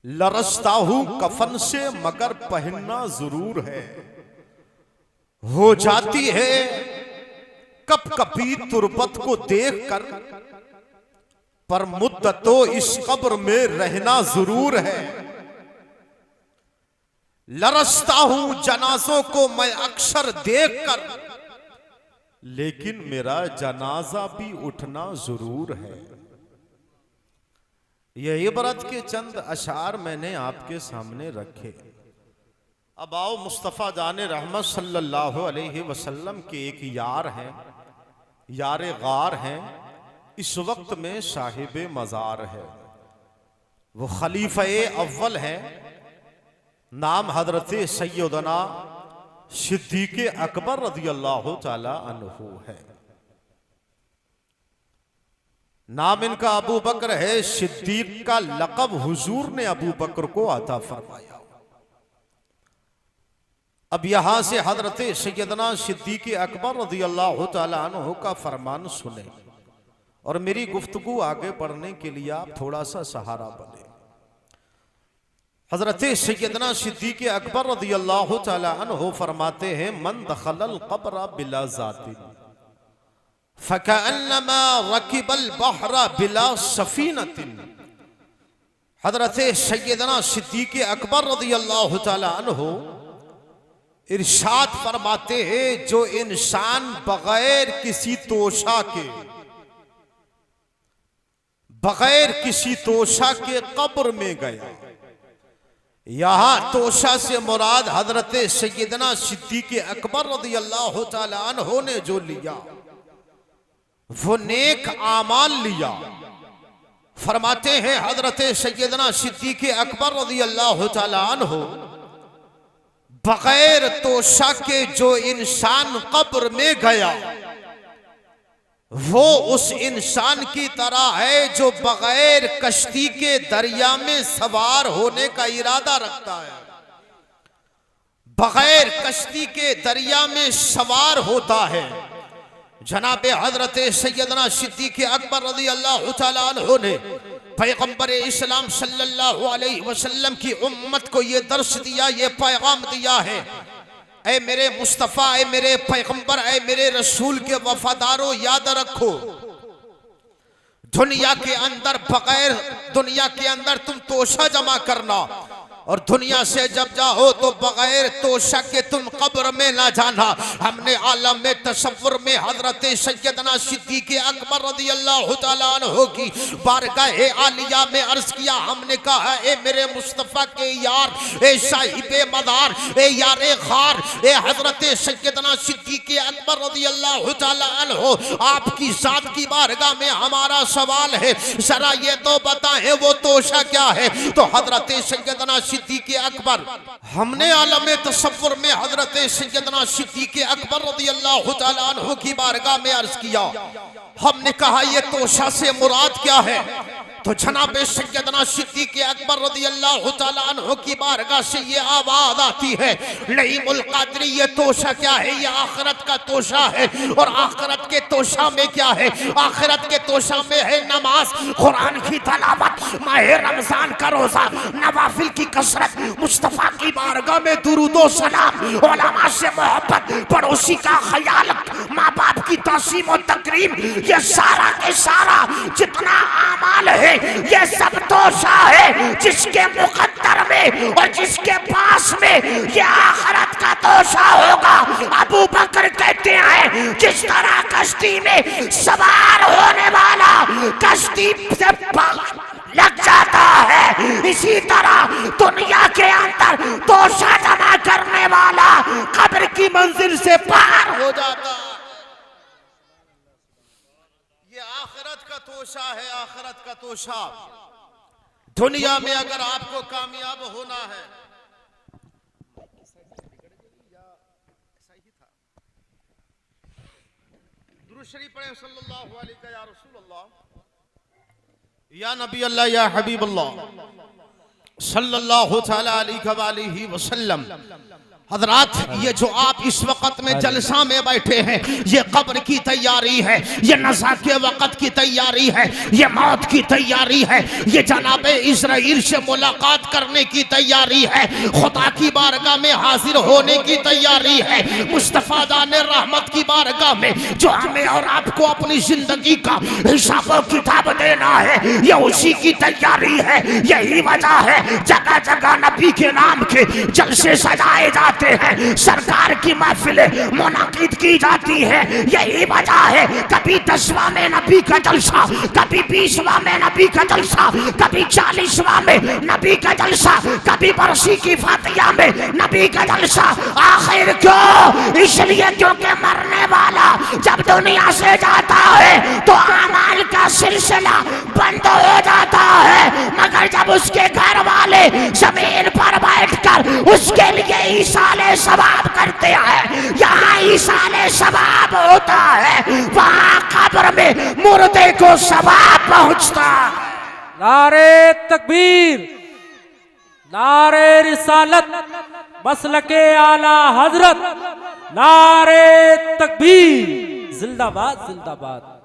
लरसता हूं कफन से मगर पहनना जरूर है। हो जाती है कप कपी तुरबत को देखकर, पर मुद्दतो इस कब्र में रहना जरूर है। लरसता हूं जनाजों को मैं अक्सर देखकर, लेकिन मेरा जनाजा भी उठना जरूर है। यह इबरत के चंद अशार मैंने आपके सामने रखे। अब आओ, मुस्तफ़ा जाने रहमत सल्लल्लाहु अलैहि वसल्लम के एक यार हैं, यार गार हैं, इस वक्त में साहिब मज़ार है। वो खलीफे अव्वल हैं, नाम हजरत सैयदना सिद्दीक़ अकबर रज़ियल्लाहु ताला अन्हु है। नाम इनका अबू बकर है। सिद्दीक का लक़ब हुजूर ने अबू बकर को अता फरमाया। अब यहां से हजरत सैयदना सिद्दीक़ अकबर रज़ियल्लाहु ताला अन्हु का फरमान सुने और मेरी गुफ्तगू आगे बढ़ने के लिए आप थोड़ा सा सहारा बने। हजरत सैयदना सिद्दीक़ अकबर रज़ियल्लाहु ताला अन्हु फरमाते हैं, मन दखलल क़ब्र बिला ज़ातिन फ़कअन्नमा रकिबल बहरा बिला सफ़ीनतिन। हजरत सैयदना सिद्दीक़ अकबर रज़ियल्लाहु ताला अन्हु इरशाद फरमाते हैं, जो इंसान बगैर किसी तोशा के, बगैर किसी तोशा के कब्र में गया। यहां तोशा से मुराद हजरत सैयदना सिद्दीक़ अकबर रज़ियल्लाहु ताला अन्हु ने जो लिया वो नेक आमाल लिया। फरमाते हैं हजरत सैयदना सिद्दीक़ अकबर रज़ियल्लाहु ताला अन्हु, बगैर तोशा के जो इंसान कब्र में गया वो उस इंसान की तरह है जो बगैर कश्ती के दरिया में सवार होने का इरादा रखता है। बगैर कश्ती के दरिया में सवार होता है। जनाब हजरत सैयदना सिद्दीक़ अकबर रज़ियल्लाहु ताला अन्हु ने पैगंबर इस्लाम सल्लल्लाहु अलैहि वसल्लम की उम्मत को ये दर्श दिया, ये पैगाम दिया है, ऐ मेरे मुस्तफ़ा, ऐ मेरे पैगंबर, ऐ मेरे रसूल के वफादारों, याद रखो दुनिया के अंदर, बगैर दुनिया के अंदर तुम तोशा जमा करना और दुनिया से जब जाओ तो बगैर तोशा के तुम कब्र में ना जाना। हमने आलम में तसव्वुर में हजरत सैयदना सिद्दीक़ अकबर रज़ियल्लाहु ताला अन्हु की बारगाह आलिया में अर्ज किया। हमने कहा, ए मेरे मुस्तफ़ा के यार, ए साहिबे मदार, ए यारे खार, ए हजरत सैयदना सिद्दीक़ अकबर रज़ियल्लाहु ताला अन्हु, आपकी जात की बारगाह में हमारा सवाल है, जरा ये तो बताएं वो तोशा क्या है। तो हजरत सैयदना सिद्दीक़ अकबर, हमने आलम तसव्वुर में हजरत सैयदना सिद्दीक़ अकबर रज़ियल्लाहु ताला अन्हु की बारगाह में अर्ज किया। हमने कहा ये तोशा से मुराद क्या है? तो जनाब सैयदना सिद्दीक़ अकबर रज़ियल्लाहु ताला अन्हु की बारगाह से ये आवाज आती है, नईमुल क़ादरी, ये तोशा क्या है? ये आखिरत का तोशा है। और आखिरत के तोशा में क्या है? आखिरत के तोशा में है नमाज, कुरान की तलावत, माह रमजान का रोजा, नवाफिल की कसरत, मुस्तफ़ा की बारगाह में दुरूदो सलाम, उलमा से मोहब्बत, पड़ोसी का ख्याल, माँ बाप की तासीम और तकरीम, ये सारा के सारा जितना आमाल है ये सब तोशा है जिसके मुकद्दर में और जिसके पास में ये आखिरत का तोशा होगा। अबू बकर कहते हैं, जिस तरह कश्ती में सवार होने वाला कश्ती से लग जाता है, इसी तरह दुनिया के अंदर तोशा जमा करने वाला कब्र की मंजिल से पार हो जाता। ये आखिरत का तोशा है, आखिरत का तोशा। दुनिया में अगर आपको कामयाब होना है, दुरूद शरीफ पढ़े सल्लल्लाहु अलैहि या रसूल अल्लाह, या नबी अल्लाह, या हबीब अल्लाह सल्लल्लाहु तआला अलैहि वसल्लम। हजरात, ये जो आप इस वक्त में जलसा में बैठे हैं, ये कब्र की तैयारी है, ये नज़ा के वक़्त की तैयारी है, ये मौत की तैयारी है, ये जनाब इस्राइल से मुलाकात करने की तैयारी है, खुदा की बारगाह में हाजिर होने की तैयारी है, मुस्तफ़ा जाने रहमत की बारगाह में जो हमें और आपको अपनी जिंदगी का हिसाब किताब देना है, ये उसी की तैयारी है। यही वजह है जगह जगह नबी के नाम के जलसे सजाए जाते हैं, सरकार की महफिलें मुनाकिद की जाती है। यही वजह है कभी 10वां में नबी का जलसा, कभी 20वां में नबी का जलसा, कभी 40वां में नबी का जलसा, कभी बरसी की फातिया में नबी का जलसा। आखिर क्यों? इसलिए क्योंकि मरने वाला जब दुनिया से जाता है तो अमाल का सिलसिला बंद हो जाता है, मगर जब उसके घर वाले जमीन पर बैठकर उसके लिए ईसाले सवाब करते हैं, यहाँ ईसाले सवाब होता है, वहाँ कब्र में मुर्दे को सवाब पहुँचता। नारे तकबीर, नारे रिसालत, मसलके आला हजरत, नारे तकबीर, जिंदाबाद जिंदाबाद।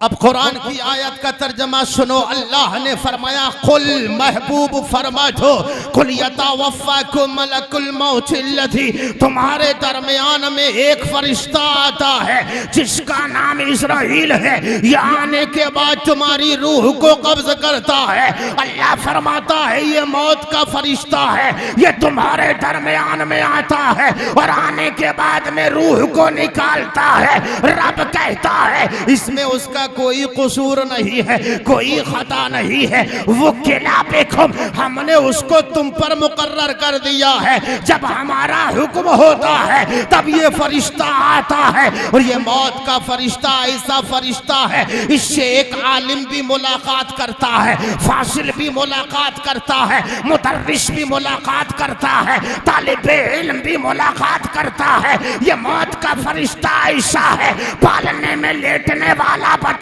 अब कुरान की आयत का तर्जमा सुनो। अल्लाह ने फरमाया, कुल महबूब फरमा दो, कुल यतवफ़्फ़ाकुम मलकुल मौत अल्लज़ी, तुम्हारे दरमियान में एक फरिश्ता आता है जिसका नाम इस्राइल है, ये आने के बाद तुम्हारी रूह को कब्ज करता है। अल्लाह फरमाता है ये मौत का फरिश्ता है, ये तुम्हारे दरमियान में आता है और आने के बाद में रूह को निकालता है। रब कहता है इसमें उसका कोई कसूर नहीं है, कोई खता नहीं है। वो किला बेखुम, हमने उसको तुम पर मुकर्रर कर दिया है। जब हमारा हुक्म होता है तब ये फरिश्ता आता है, और ये मौत का फरिश्ता ऐसा फरिश्ता है, इससे एक आलिम भी मुलाकात करता है, फासिल भी मुलाकात करता है, मुदर्रिस भी मुलाकात करता है, तालिबे इल्म भी मुलाकात करता है। ये मौत का फरिश्ता ऐसा है, पालने में लेटने वाला बच्चा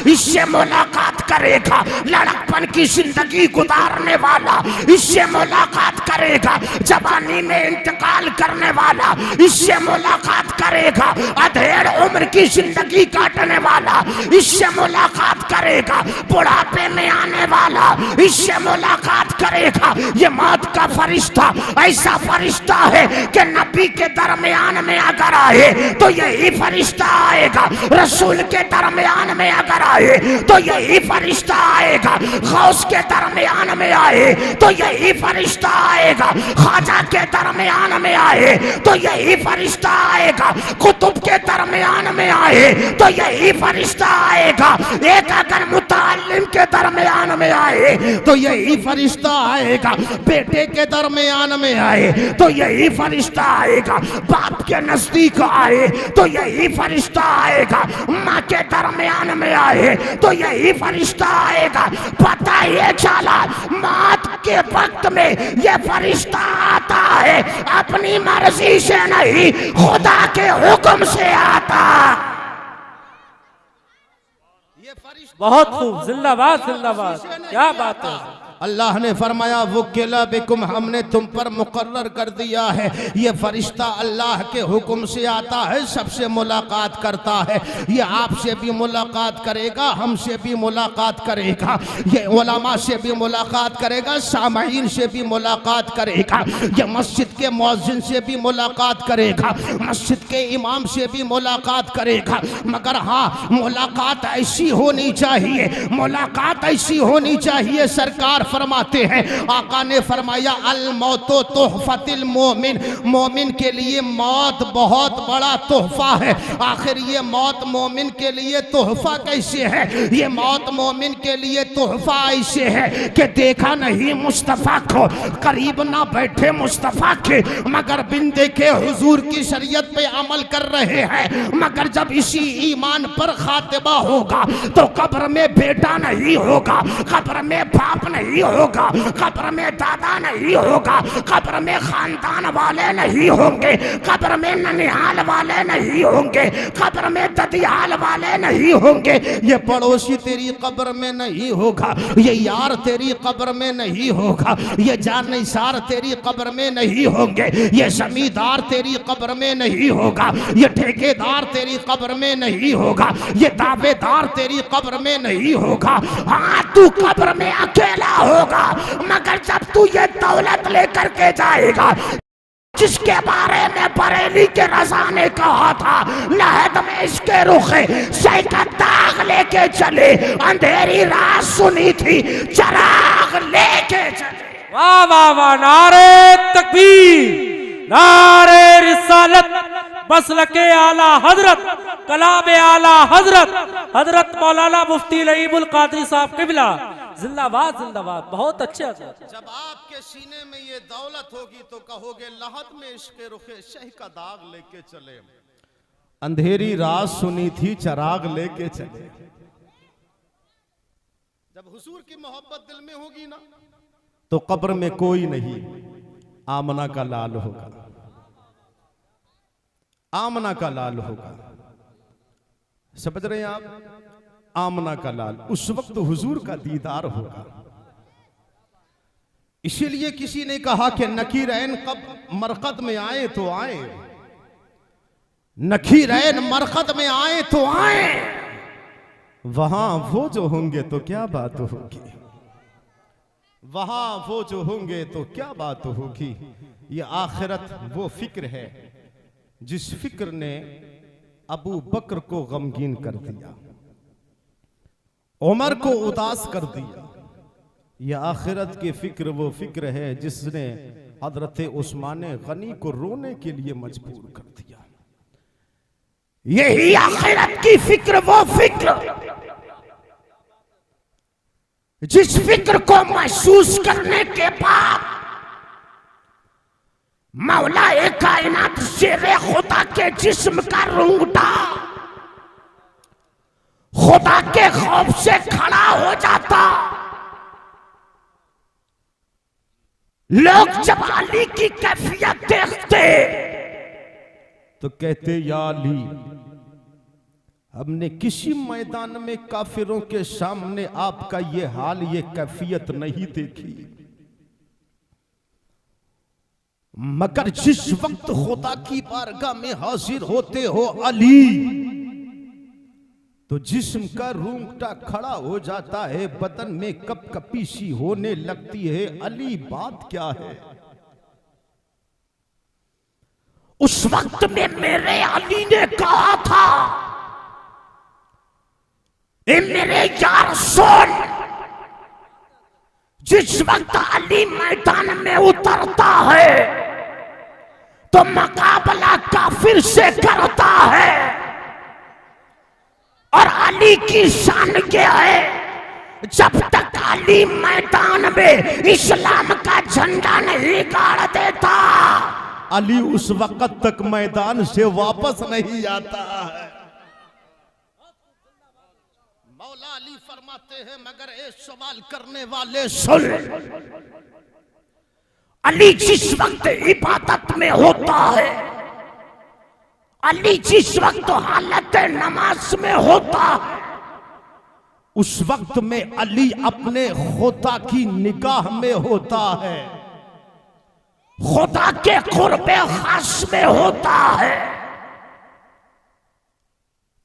इससे मुलाकात करेगा, लड़कपन की जिंदगी गुजारने वाला इससे मुलाकात करेगा, जवानी में इंतकाल करने वाला इससे मुलाकात करेगा, अधेड़ उम्र की जिंदगी काटने वाला इससे मुलाकात करेगा, बुढ़ापे में आने वाला इससे मुलाकात करेगा। ये मौत का फरिश्ता ऐसा फरिश्ता है कि नबी के दरमियान में अगर आए तो यही फरिश्ता आएगा, रसूल के दरमियान में अगर आए तो यही फरिश्ता आएगा, गौस के दरमियान में आए तो यही फरिश्ता आएगा, ख्वाजा के दरमियान में आए तो यही फरिश्ता आएगा, कुतुब के दरमियान में आए तो यही फरिश्ता आएगा, एक अगर मुताल्लिम के दरमियान में आए तो यही फरिश्ता आएगा, बेटे के दरमियान में आए तो यही फरिश्ता आएगा, बाप के नजदीक आए तो यही फरिश्ता आएगा, माँ के दरमियान में आए तो यही फरिश्ता आएगा। पता ये चला मौत के वक्त में ये फरिश्ता आता है, अपनी मर्जी से नहीं, खुदा के हुक्म से आता। बहुत खूब, जिंदाबाद जिंदाबाद, क्या बात है। अल्लाह ने फरमाया वो किला बिकुम, हमने तुम पर मुकर्रर कर दिया है। ये फरिश्ता अल्लाह के हुक्म से आता है, सबसे मुलाकात करता है। ये आपसे भी मुलाकात करेगा, हमसे भी मुलाकात करेगा, ये उलमा से भी मुलाकात करेगा, सामाईन से भी मुलाकात करेगा, ये मस्जिद के मुअज्जिन से भी मुलाकात करेगा, मस्जिद के इमाम से भी मुलाकात करेगा। मगर हाँ, मुलाकात ऐसी होनी चाहिए, मुलाकात ऐसी होनी चाहिए। सरकार फरमाते हैं, आका ने फरमाया अल मौतो तोहफतिल मोमिन, मोमिन के लिए मौत बहुत बड़ा तोहफा है। आखिर ये मौत मोमिन के लिए तोहफा कैसे है? ये मौत मोमिन के लिए तोहफा ऐसे है कि देखा नहीं मुस्तफ़ा को, करीब ना बैठे मुस्तफ़ा के, मगर बिन देखे हुजूर की शरीयत पे अमल कर रहे हैं। मगर जब इसी ईमान पर खातिमा होगा तो कब्र में बेटा नहीं होगा, कब्र में बाप नहीं नहीं होगा, कब्र में दादा नहीं होगा, कब्र में खानदान वाले नहीं होंगे, कब्र में ननिहाल वाले नहीं होंगे, कब्र में ददियाल वाले नहीं होंगे, ये पड़ोसी तेरी कब्र में नहीं होगा, ये यार तेरी कब्र में नहीं होगा, ये जानसार तेरी कब्र में नहीं होंगे, ये जमींदार तेरी कब्र में नहीं होगा, ये ठेकेदार तेरी कब्र में नहीं होगा, ये दावेदार तेरी कब्र में नहीं होगा। हाँ, तू कब्र में अकेला होगा, मगर जब तू ये दौलत लेकर के जाएगा जिसके बारे में बरेली के रजा ने कहा था, लहद में इसके रुखे से का दाग लेके चले, अंधेरी रात सुनी थी चराग लेके चले। वाह वाह वाह, नारे तकबीर, नारे रिसालत, मसलके आला हजरत, कलाम आला हजरत, हजरत मौलाना मुफ्ती रईमुल कादरी साहब किबला, जिंदाबाद जिंदाबाद। बहुत अच्छे हजरत। जब आपके सीने में ये दौलत होगी तो कहोगे लहद में इसके रुखे शह का दाग लेके चले, अंधेरी रात सुनी थी चराग लेके चले। जब हुजूर की मोहब्बत दिल में होगी ना तो कब्र में कोई नहीं, आमना का लाल होगा, आमना का लाल होगा। समझ रहे हैं आप? आमना का लाल, उस वक्त हुजूर का दीदार होगा। इसीलिए किसी ने कहा कि नकीरैन कब मरकत में आए तो आए, नकीरैन मरकत में आए तो आए, वहां वो जो होंगे तो क्या बात होगी, वहां वो जो होंगे तो क्या बात होगी। ये आखिरत वो फिक्र है जिस फिक्र ने अबू बकर को गमगीन कर दिया, उमर को उदास कर दिया। यह आखिरत की फिक्र वो फिक्र है जिसने हजरत उस्मान गनी को रोने के लिए मजबूर कर दिया। यही आखिरत की फिक्र वो फिक्र जिस फिक्र को महसूस करने के बाद मौला ए कायनात शेरे खुदा के जिस्म का रूंगटा खुदा के खौफ से खड़ा हो जाता। लोग जब अली की कैफियत देखते तो कहते या अली, हमने किसी मैदान में काफिरों के सामने आपका ये हाल, ये कैफियत नहीं देखी, मगर जिस वक्त खुदा की बारगाह में हाजिर होते हो अली, तो जिस्म का रूंगटा खड़ा हो जाता है, बदन में कपकपी सी होने लगती है। अली, बात क्या है? उस वक्त में मेरे अली ने कहा था, ए मेरे यार सुन, जिस वक्त अली मैदान में उतरता है तो मुकाबला काफिर से करता है, और अली की शान क्या है, जब तक अली मैदान में इस्लाम का झंडा नहीं गाड़ देता, अली उस वक्त तक मैदान से वापस नहीं आता है। मौला अली फरमाते हैं, मगर एक सवाल करने वाले सुन, अली जिस वक्त इबादत में होता है, अली जिस वक्त हालत नमाज में होता है, उस वक्त में अली अपने खुदा की निगाह में होता है, खुदा के कुर्बे खास में होता है।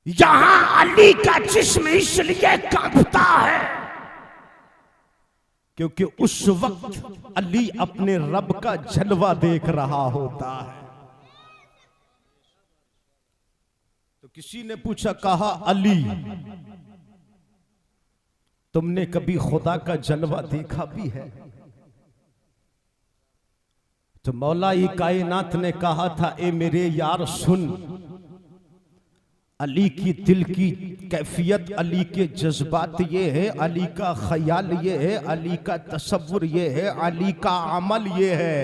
यहां अली का जिस्म इसलिए कांपता है क्योंकि उस वक्त अली अपने रब का जलवा देख रहा होता है। तो किसी ने पूछा, कहा अली, तुमने कभी खुदा का जलवा देखा भी है? तो मौला ई कायनात ने कहा था, ए मेरे यार सुन, अली की दिल की कैफियत, अली के जज्बात ये है, अली का ख्याल ये है, अली का तसव्वुर ये है, अली का अमल ये है।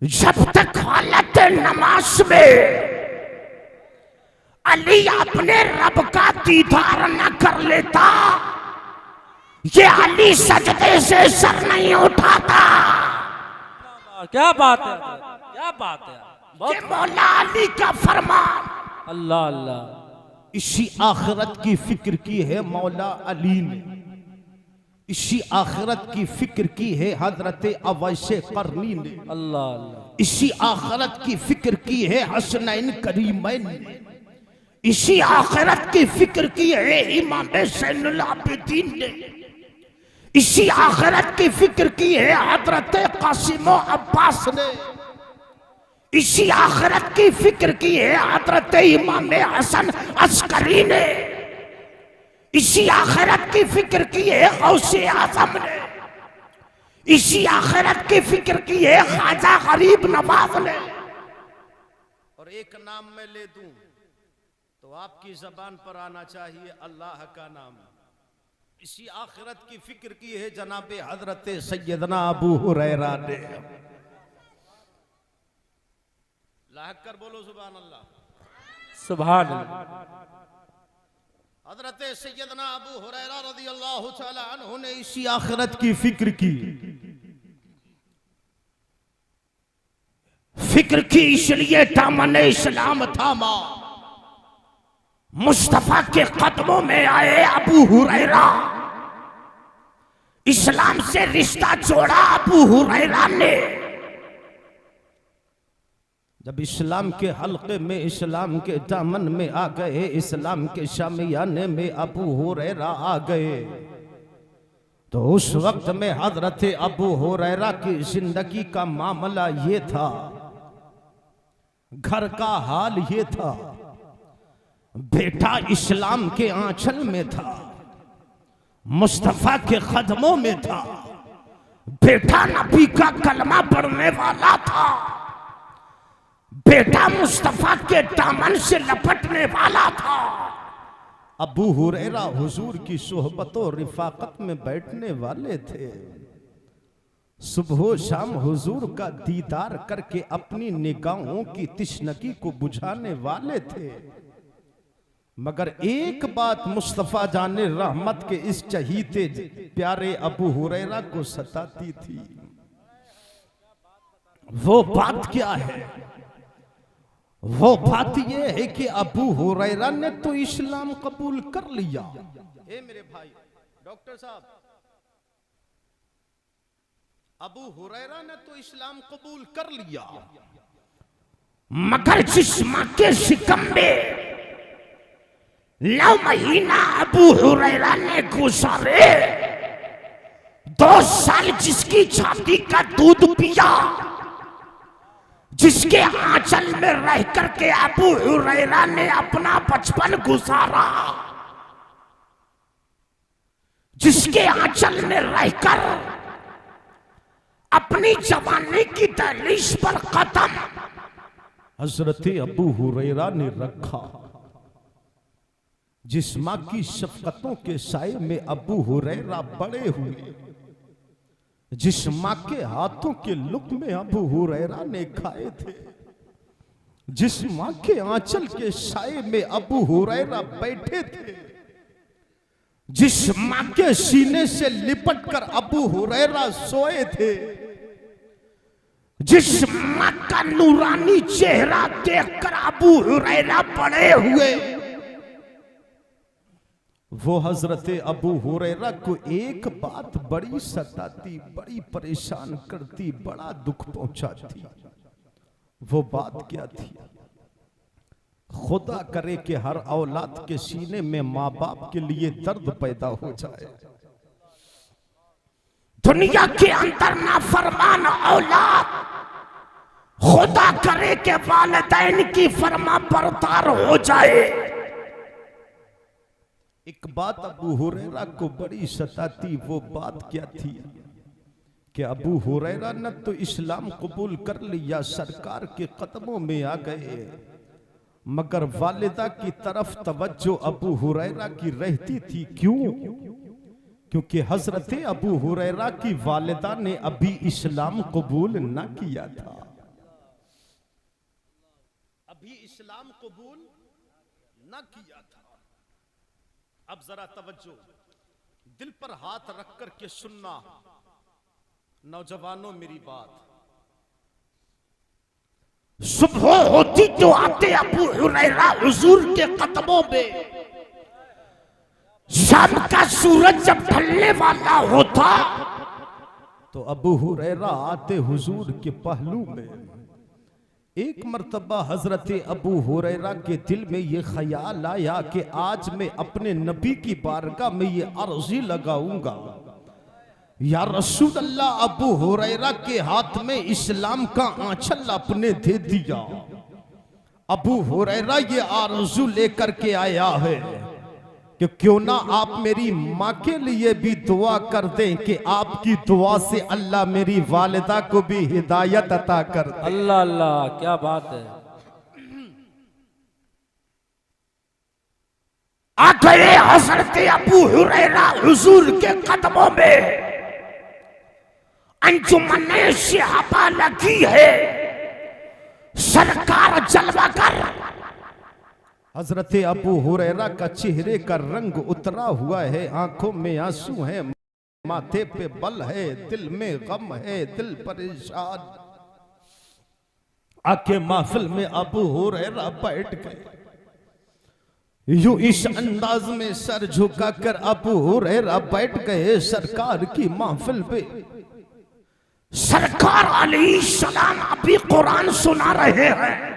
जब तक हालत नमाज में अली अपने रब का दीदार न कर लेता, ये अली सजदे से सर नहीं उठाता। क्या बात है, क्या बात है, ये मौला अली का फरमान। अल्लाह अल्लाह। इसी आखिरत की फिक्र की है मौला अली ने, इसी आखिरत की फिक्र की है हजरत अवैसे करनी ने, अल्लाह अल्लाह। इसी आखिरत की फिक्र की है हसनैन करीमैन ने, इसी आखिरत की फिक्र की है इमाम ज़ैनुल आबिदीन ने, इसी आखिरत की फिक्र की है हजरत कासिम अब्बास ने, इसी आखिरत की फिक्र की है हजरत इमाम हसन अस्करी ने, इसी आखिरत की फिक्र की है गौसे आजम ने, इसी आखिरत की फिक्र की है ख्वाजा गरीब नवाज ने। और एक नाम मैं ले दूं तो आपकी जबान पर आना चाहिए अल्लाह का नाम। इसी आखिरत की फिक्र की है जनाबे हजरत सैयदना अबू हुरैरा ने। लाहक कर बोलो सुभान अल्लाह। सुभान अल्लाह। हजरत सैयदना अबू हुरैरा रज़ियल्लाहु तआला अन्हु ने इसी आखिरत की फिक्र की। फिक्र की इसलिए दामन इस्लाम थामा, मुस्तफा के कदमों में आए अबू हुरैरा, इस्लाम से रिश्ता जोड़ा अबू हुरैरा ने। जब इस्लाम के हल्के में, इस्लाम के दामन में आ गए, इस्लाम के शामियाने में अबू हुरैरा आ गए, तो उस वक्त में हजरत अबू हुरैरा की जिंदगी का मामला ये था, घर का हाल ये था, बेटा इस्लाम के आंचल में था, मुस्तफा के कदमों में था, बेटा नबी का कलमा पढ़ने वाला था, बेटा मुस्तफा के दामन से लपटने वाला था। अबू हुरैरा हुजूर की सोहबत और रिफाकत में बैठने वाले थे। सुबह शाम हुजूर का दीदार करके अपनी निगाहों की तिश्नगी को बुझाने वाले थे। मगर एक बात मुस्तफा जाने रहमत के इस चहीते प्यारे अबू हुरैरा को सताती थी। वो बात क्या है? वो बात यह है कि अबू हुरैरा ने तो इस्लाम कबूल कर लिया। ए मेरे भाई डॉक्टर साहब, अबू हुरैरा ने तो इस्लाम कबूल कर लिया, मगर जिस मां के शिकम में 9 महीना अबू हुरैरा ने गुजारे, 2 साल जिसकी छाती का दूध पिया, जिसके आंचल में रह करके अबू हुरैरा ने अपना बचपन गुजारा, जिसके आंचल में रहकर अपनी जवानी की दहलीज पर कदम हजरत अबू हुरैरा ने रखा, जिस मां की शफकतों के साए में अबू हुरैरा बड़े हुए, जिस मां के हाथों के लुक़्मे अबू हुरैरा ने खाए थे, जिस मां के आंचल के साए में अबू हुरैरा बैठे थे, जिस मां के सीने से लिपट कर अबू हुरैरा सोए थे, जिस मां का नूरानी चेहरा देखकर अबू हुरैरा बड़े हुए, वो हजरत अबू हुरैरा को एक बात बड़ी सताती, बड़ी परेशान करती, बड़ा दुख पहुंचाती। वो बात क्या थी? खुदा करे कि हर औलाद के सीने में माँ बाप के लिए दर्द पैदा हो जाए। दुनिया के अंदर नाफरमान औलाद, खुदा करे कि वालिदैन की फरमा बरदार हो जाए। एक बात अबू हुरैरा को बड़ी सताती। वो बात क्या थी कि अबू हुरैरा ने तो इस्लाम कबूल कर लिया, सरकार के कदमों में आ गए, मगर वालिदा की तरफ तवज्जो अबू हुरैरा की रहती थी। क्यों? क्योंकि हजरत अबू हुरैरा की वालिदा ने अभी इस्लाम कबूल न किया था, अभी इस्लाम कबूल न किया था। अब जरा तवज्जो, दिल पर हाथ रख कर के सुनना नौजवानों मेरी बात। सुबह होती तो आते अबू हुरैरा हुजूर के कदमों में। शाम का सूरज जब ढलने वाला होता तो अबू हुरैरा आते हुजूर के पहलू में। एक मर्तबा हजरत अबू हुरैरा के दिल में ये ख्याल आया कि आज मैं अपने नबी की बारगाह में ये अर्जी लगाऊंगा, या रसूल अल्लाह, अबू हुरैरा के हाथ में इस्लाम का आंचल अपने दे दिया। अबू हुरैरा ये आरज़ू लेकर के आया है कि क्यों ना आप मेरी माँ के लिए भी दुआ कर दें कि आपकी दुआ से अल्लाह मेरी वालिदा को भी हिदायत अता कर दे। अल्लाह अल्लाह, क्या बात है। आ गए हजरत अबू हुरैरा हुजूर के कदमों में। अंजुमन सहाबा लगी है, सरकार जलवा कर। हजरत अबू हुरैरा का चेहरे का रंग उतरा हुआ है, आंखों में आंसू है, माथे पे बल है, दिल में गम है, दिल परेशान। आके महफिल में अबू हुरैरा बैठ गए। यूं इस अंदाज में सर झुकाकर अबू हुरैरा बैठ गए सरकार की महफिल पे। सरकार अलैहिस्सलाम अभी कुरान सुना रहे हैं।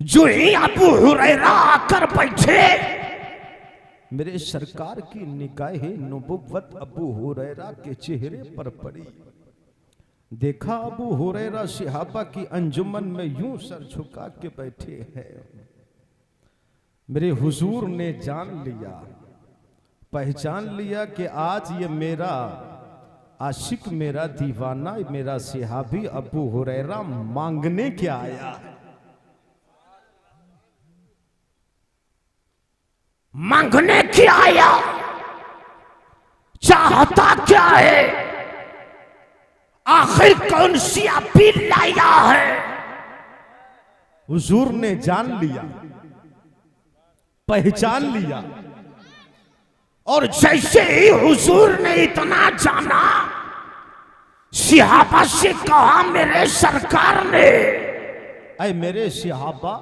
जो ही अबू हुरैरा आकर बैठे, मेरे सरकार की निगाहे नबुव्वत अबू हुरैरा के चेहरे पर पड़ी। देखा अबू हुरैरा सहाबा की अंजुमन में यूं सर झुका के बैठे हैं। मेरे हुजूर ने जान लिया, पहचान लिया कि आज ये मेरा आशिक, मेरा दीवाना, मेरा सहाबी अबू हुरैरा मांगने क्या आया है। मांगने क्या आया, चाहता क्या है, आखिर कौन सी अपील लाया है। हुजूर ने जान लिया, पहचान लिया, और जैसे ही हुजूर ने इतना जाना, सहाबा से कहा, मेरे सरकार ने, ऐ मेरे सहाबा,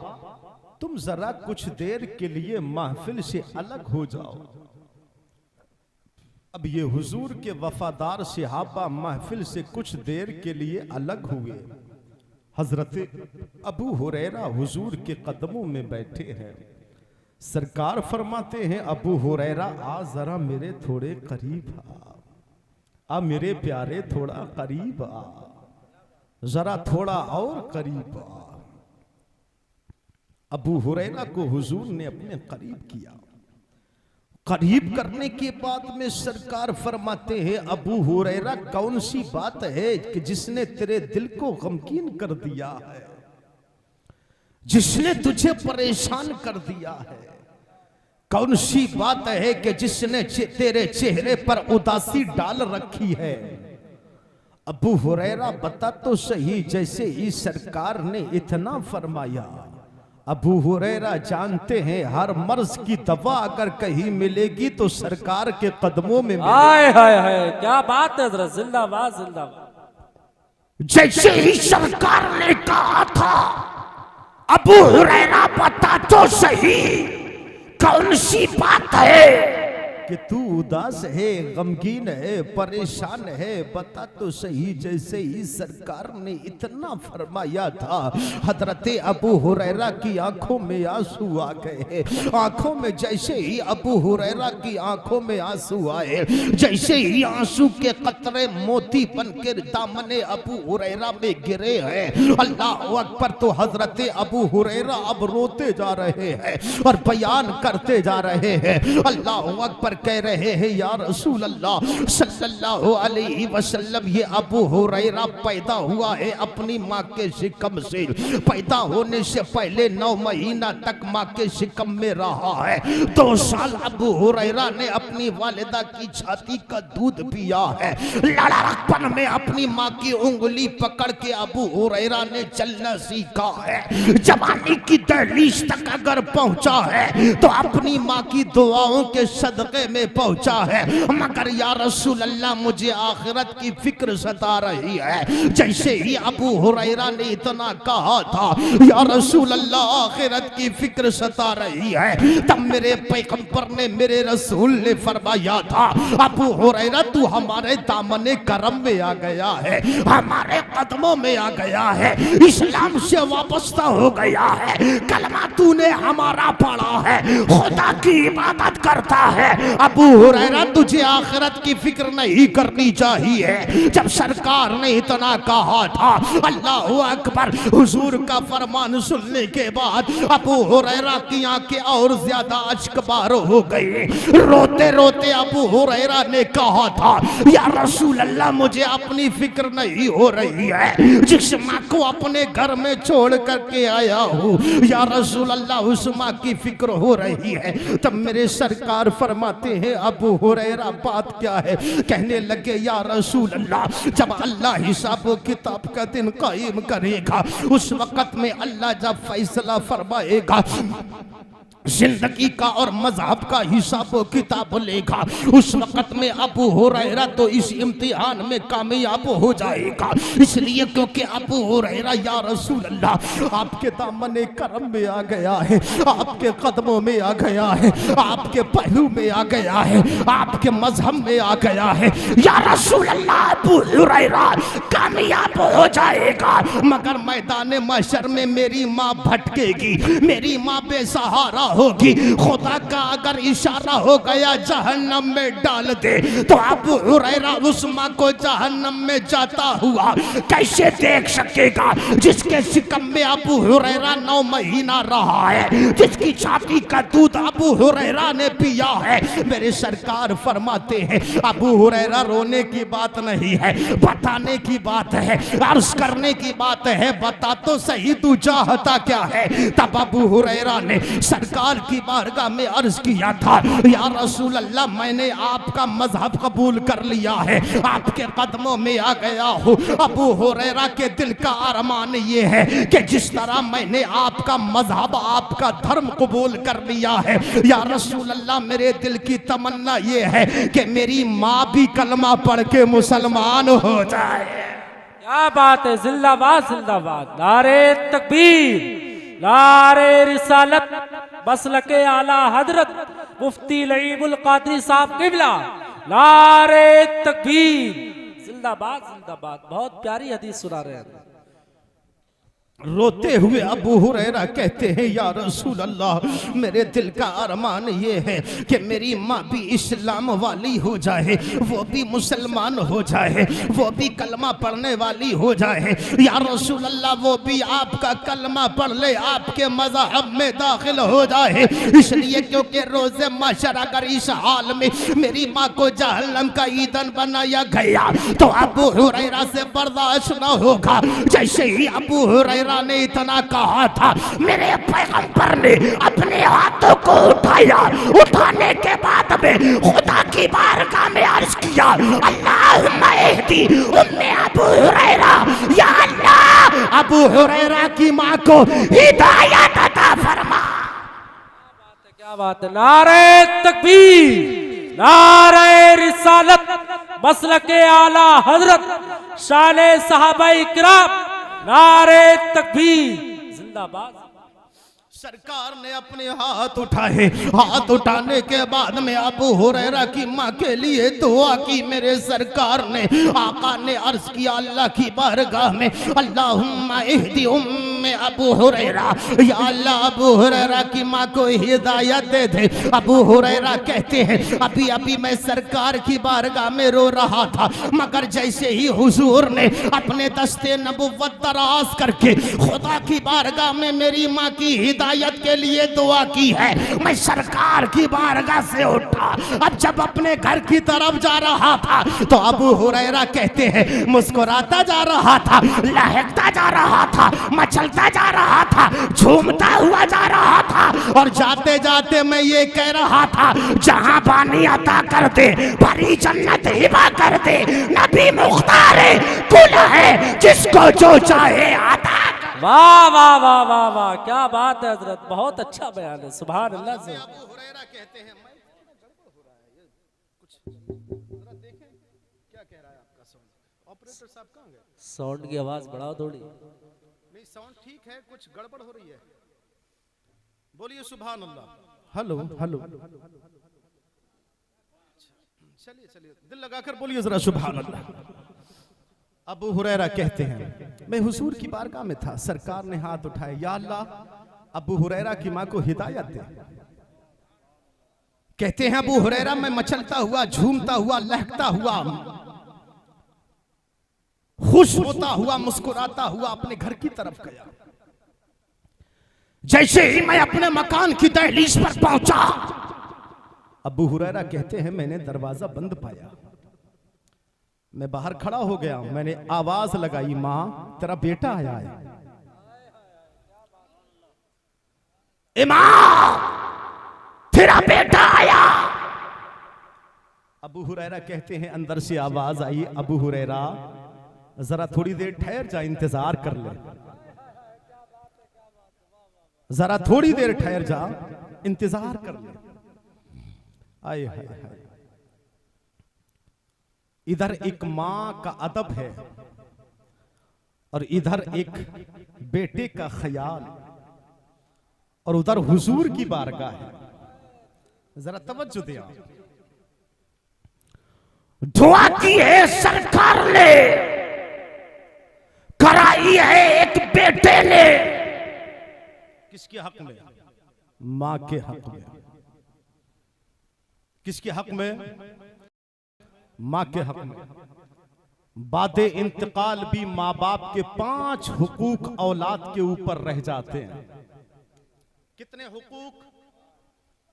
तुम जरा कुछ देर के लिए महफिल से अलग हो जाओ। अब ये हुजूर के वफादार सहाबा महफिल से कुछ देर के लिए अलग हुए। हजरत अबू हुरैरा हुजूर के कदमों में बैठे हैं। सरकार फरमाते हैं, अबू हुरैरा आ जरा मेरे थोड़े करीब आ मेरे प्यारे थोड़ा करीब आ, जरा थोड़ा और करीब आ। अबू हुरैरा को हुजूर ने अपने करीब किया। करीब करने के बाद में सरकार फरमाते हैं, अबू हुरैरा कौन सी बात है कि जिसने तेरे दिल को गमगीन कर दिया है, जिसने तुझे परेशान कर दिया है। कौन सी बात है कि जिसने तेरे चेहरे पर उदासी डाल रखी है। अबू हुरैरा बता तो सही। जैसे ही सरकार ने इतना फरमाया, अबू हुरैरा जानते हैं हर मर्ज की दवा अगर कहीं मिलेगी तो सरकार के कदमों में मिलेगी। हाय हाय हाय, क्या बात है हज़रत, जिंदाबाद जिंदाबाद। जैसे ही सरकार ने कहा था, अबू हुरैरा बता तो सही कौन सी बात है कि तू उदास है, गमगीन है, परेशान है, बता तो सही। जैसे ही सरकार ने इतना फरमाया था, हजरत अबू हुरैरा की आंखों में आंसू आ गए। आंखों में जैसे ही अबू हुरैरा की आंखों में आंसू आए, जैसे ही आंसू के कतरे मोती बनकर दामने अबू हुरैरा में गिरे हैं, अल्लाह अकबर। तो हजरत अबू हुरैरा अब रोते जा रहे हैं और बयान करते जा रहे हैं, अल्लाह अकबर, कह रहे हैं या रसूल अल्लाह सल्लल्लाहु अलैहि वसल्लम, ये अबू हुरैरा पैदा हुआ है अपनी माँ के शिकम से, पैदा होने से पहले 9 महीना तक माँ के शिकम में रहा है। 2 साल अबू हुरैरा ने अपनी वालिदा की छाती का दूध पिया है। लड़कपन में अपनी माँ की उंगली पकड़ के अबू हुरैरा ने चलना सीखा है। जवानी की दहलीज तक अगर पहुंचा है तो अपनी माँ की दुआओं के सदक़े में पहुंचा है। मगर या रसूल अल्लाह मुझे आखिरत की फिक्र सता रही है। जैसे ही अबू हुरैरा ने इतना कहा था या रसूल अल्लाह आखिरत की फिक्र सता रही है, तब मेरे पैगंबर ने, मेरे रसूल ने फरमाया था अबू हुरैरा तू हमारे दामने करम में आ गया है, हमारे कदमों में आ गया है, इस्लाम से वाबस्ता हो गया है, कलमा तूने हमारा पढ़ा है, खुदा की इबादत करता है। अबू हुरैरा तुझे आखिरत की फिक्र नहीं करनी चाहिए। जब सरकार ने इतना कहा था, अल्लाह अकबर, हुजूर का फरमान सुनने के बाद अबू हुरैरा की आंखें और ज्यादा अश्कबार हो गई। रोते रोते अबू हुरैरा ने कहा था या रसूल अल्लाह मुझे अपनी फिक्र नहीं हो रही है, जिस माँ को अपने घर में छोड़ करके आया हूँ या रसूल अल्लाह उस माँ की फिक्र हो रही है। तब मेरे सरकार फरमाते हैं अबू हुरैरा बात क्या है? कहने लगे या रसूल अल्लाह जब अल्लाह हिसाब किताब का दिन कायम करेगा उस वक़्त में अल्लाह जब फैसला फरमाएगा, जिंदगी का और मजहब का हिसाब किताब लेगा, उस वक़्त में अबू हुरैरा तो इस इम्तिहान में कामयाब हो जाएगा। इसलिए क्योंकि अबू हुरैरा या रसूल अल्लाह आपके दामने करम में आ गया है, आपके कदमों में आ गया है, आपके पहलू में आ गया है, आपके मजहब में आ गया है। या रसूल अल्लाह अबू हुरैरा कामयाब हो जाएगा, मगर मैदान महशर में मेरी माँ भटकेगी, मेरी माँ बेसहारा होगी। खुदा का अगर इशारा हो गया जहन्नम में डाल दे तो अबू हुरैरा उस माँ को जहन्नम में जाता हुआ कैसे देख सकेगा जिसके शिकम में अबू हुरैरा 9 महीना रहा है, जिसकी छाती का दूध अबू हुरैरा ने पिया है। मेरे सरकार फरमाते हैं अबू हुरैरा रोने की बात नहीं है, बताने की बात है, अर्ज करने की बात है, बता तो सही तू चाहता क्या है। तब अबू हुरैरा ने सरकार की बारगाह में अर्ज किया था या रसूल अल्लाह मैंने आपका मजहब कबूल कर लिया है, आपके कदमों में आ गया हूँ। अबू हुरैरा के दिल का अरमान ये है कि जिस तरह मैंने आपका मजहब, आपका धर्म कबूल कर लिया है, या रसूल अल्लाह मेरे दिल की तमन्ना ये है कि मेरी माँ भी कलमा पढ़ के मुसलमान हो जाए। क्या बात है, जिंदाबाद जिंदाबाद, नारे तकबीर, नारे रिसालत, मसलके आला हजरत मुफ्ती लईबुल कादरी साहब किबला, नारे तकबीर, जिंदाबाद जिंदाबाद। बहुत प्यारी हदीस सुना रहे हैं। रोते हुए अबू हुरैरा कहते हैं या रसूल अल्लाह मेरे दिल का अरमान ये है कि मेरी माँ भी इस्लाम वाली हो जाए, वो भी मुसलमान हो जाए, वो भी कलमा पढ़ने वाली हो जाए। या रसूल अल्लाह वो भी आपका कलमा पढ़ ले, आपके मज़हब में दाखिल हो जाए। इसलिए क्योंकि रोज़े महशर अगर इस हाल में मेरी माँ को जहन्नम का ईंधन बनाया गया तो अबू हुरैरा से बर्दाश्त न होगा। जैसे ही अबू हुरैरा ने इतना कहा था, मेरे पैगंबर ने अपने हाथों को उठाया, उठाने के बाद में खुदा की बारगाह में अर्ज किया अल्लाहुम्मा इहदी उम्मे अबू हुरैरा, या अल्लाह अबू हुरैरा की माँ को हिदायत अता फरमा। क्या बात है, नारे तकबीर, नारे रिसालत, मसलके आला हजरत शाने सहाबाए किराम, नारे तकबीर, जिंदाबाद। सरकार ने अपने हाथ उठाए, हाथ उठाने के बाद में अबू हुरैरा की माँ के लिए दुआ की। मेरे सरकार ने, आका ने अर्ज किया अल्लाह की बारगाह में अल्लाहुम्मा इहदी में अबू हुरैरा, या अल्लाह अबू हुरैरा की माँ को हिदायत दे दे। अबू हुरैरा कहते हैं अभी अभी मैं सरकार की बारगाह में रो रहा था, मगर जैसे ही हुजूर ने अपने दस्ते नबुव्वत दराज करके खुदा की बारगाह में मेरी माँ की हिदायत के लिए दुआ की है, मैं सरकार की बारगाह से उठा। अब जब अपने घर की तरफ जा रहा था तो अबू हुरैरा कहते हैं मुस्कुराता जा रहा था, लहकता जा रहा था, मचलता जा रहा था, झूमता हुआ जा रहा था, और जाते जाते मैं ये कह रहा था जहां पानी अता कर दे, भरी जन्नत हिबा कर दे, नबी मुख्तार कुल है, जिसको जो चाहे आता। वाह वाह वाह वाह वाह, क्या बात है हजरत, बहुत अच्छा बयान है, सुभान अल्लाह से। अबू हुरैरा कहते हैं मैं गड़बड़ हो रहा है ये कुछ, जरा देखें क्या कह रहा है आपका साउंड। ऑपरेटर साहब कहाँ गए? साउंड की आवाज बढ़ाओ थोड़ी। नहीं साउंड ठीक है, कुछ गड़बड़ हो रही है। बोलिए सुभान अल्लाह। हेलो हेलो, चलिए चलिए दिल लगाकर बोलिए जरा सुभान अल्लाह। अबू हुरैरा कहते हैं मैं हुजूर की बारगाह में था, सरकार ने हाथ उठाए, या अल्लाह अबू हुरैरा की माँ को हिदायत दे। कहते हैं अबू हुरैरा मैं मचलता हुआ, झूमता हुआ, लहकता हुआ, खुश होता हुआ, मुस्कुराता हुआ अपने घर की तरफ गया। जैसे ही मैं अपने मकान की दहलीज पर पहुंचा, अबू हुरैरा कहते हैं मैंने दरवाजा बंद पाया, मैं बाहर खड़ा हो गया, मैंने आवाज लगाई मां तेरा बेटा आया है। इमाम तेरा बेटा आया। अबू हुरैरा कहते हैं अंदर से आवाज आई, अबू हुरैरा जरा थोड़ी देर ठहर जा, इंतजार कर ले, जरा थोड़ी देर ठहर जा, इंतजार कर ले। आए हाय हाय, इधर एक मां का अदब है और इधर एक बेटे का ख्याल, और उधर हुजूर की बारगाह है। जरा तवज्जो दिया। दुआ की है सरकार ने, कराई है एक बेटे ने। किसके हक में? मां के हक में। किसके हक में? मां के हक में। बादे इंतकाल भी मां बाप के 5 हुकूक औलाद के ऊपर रह जाते हैं। कितने हुकूक?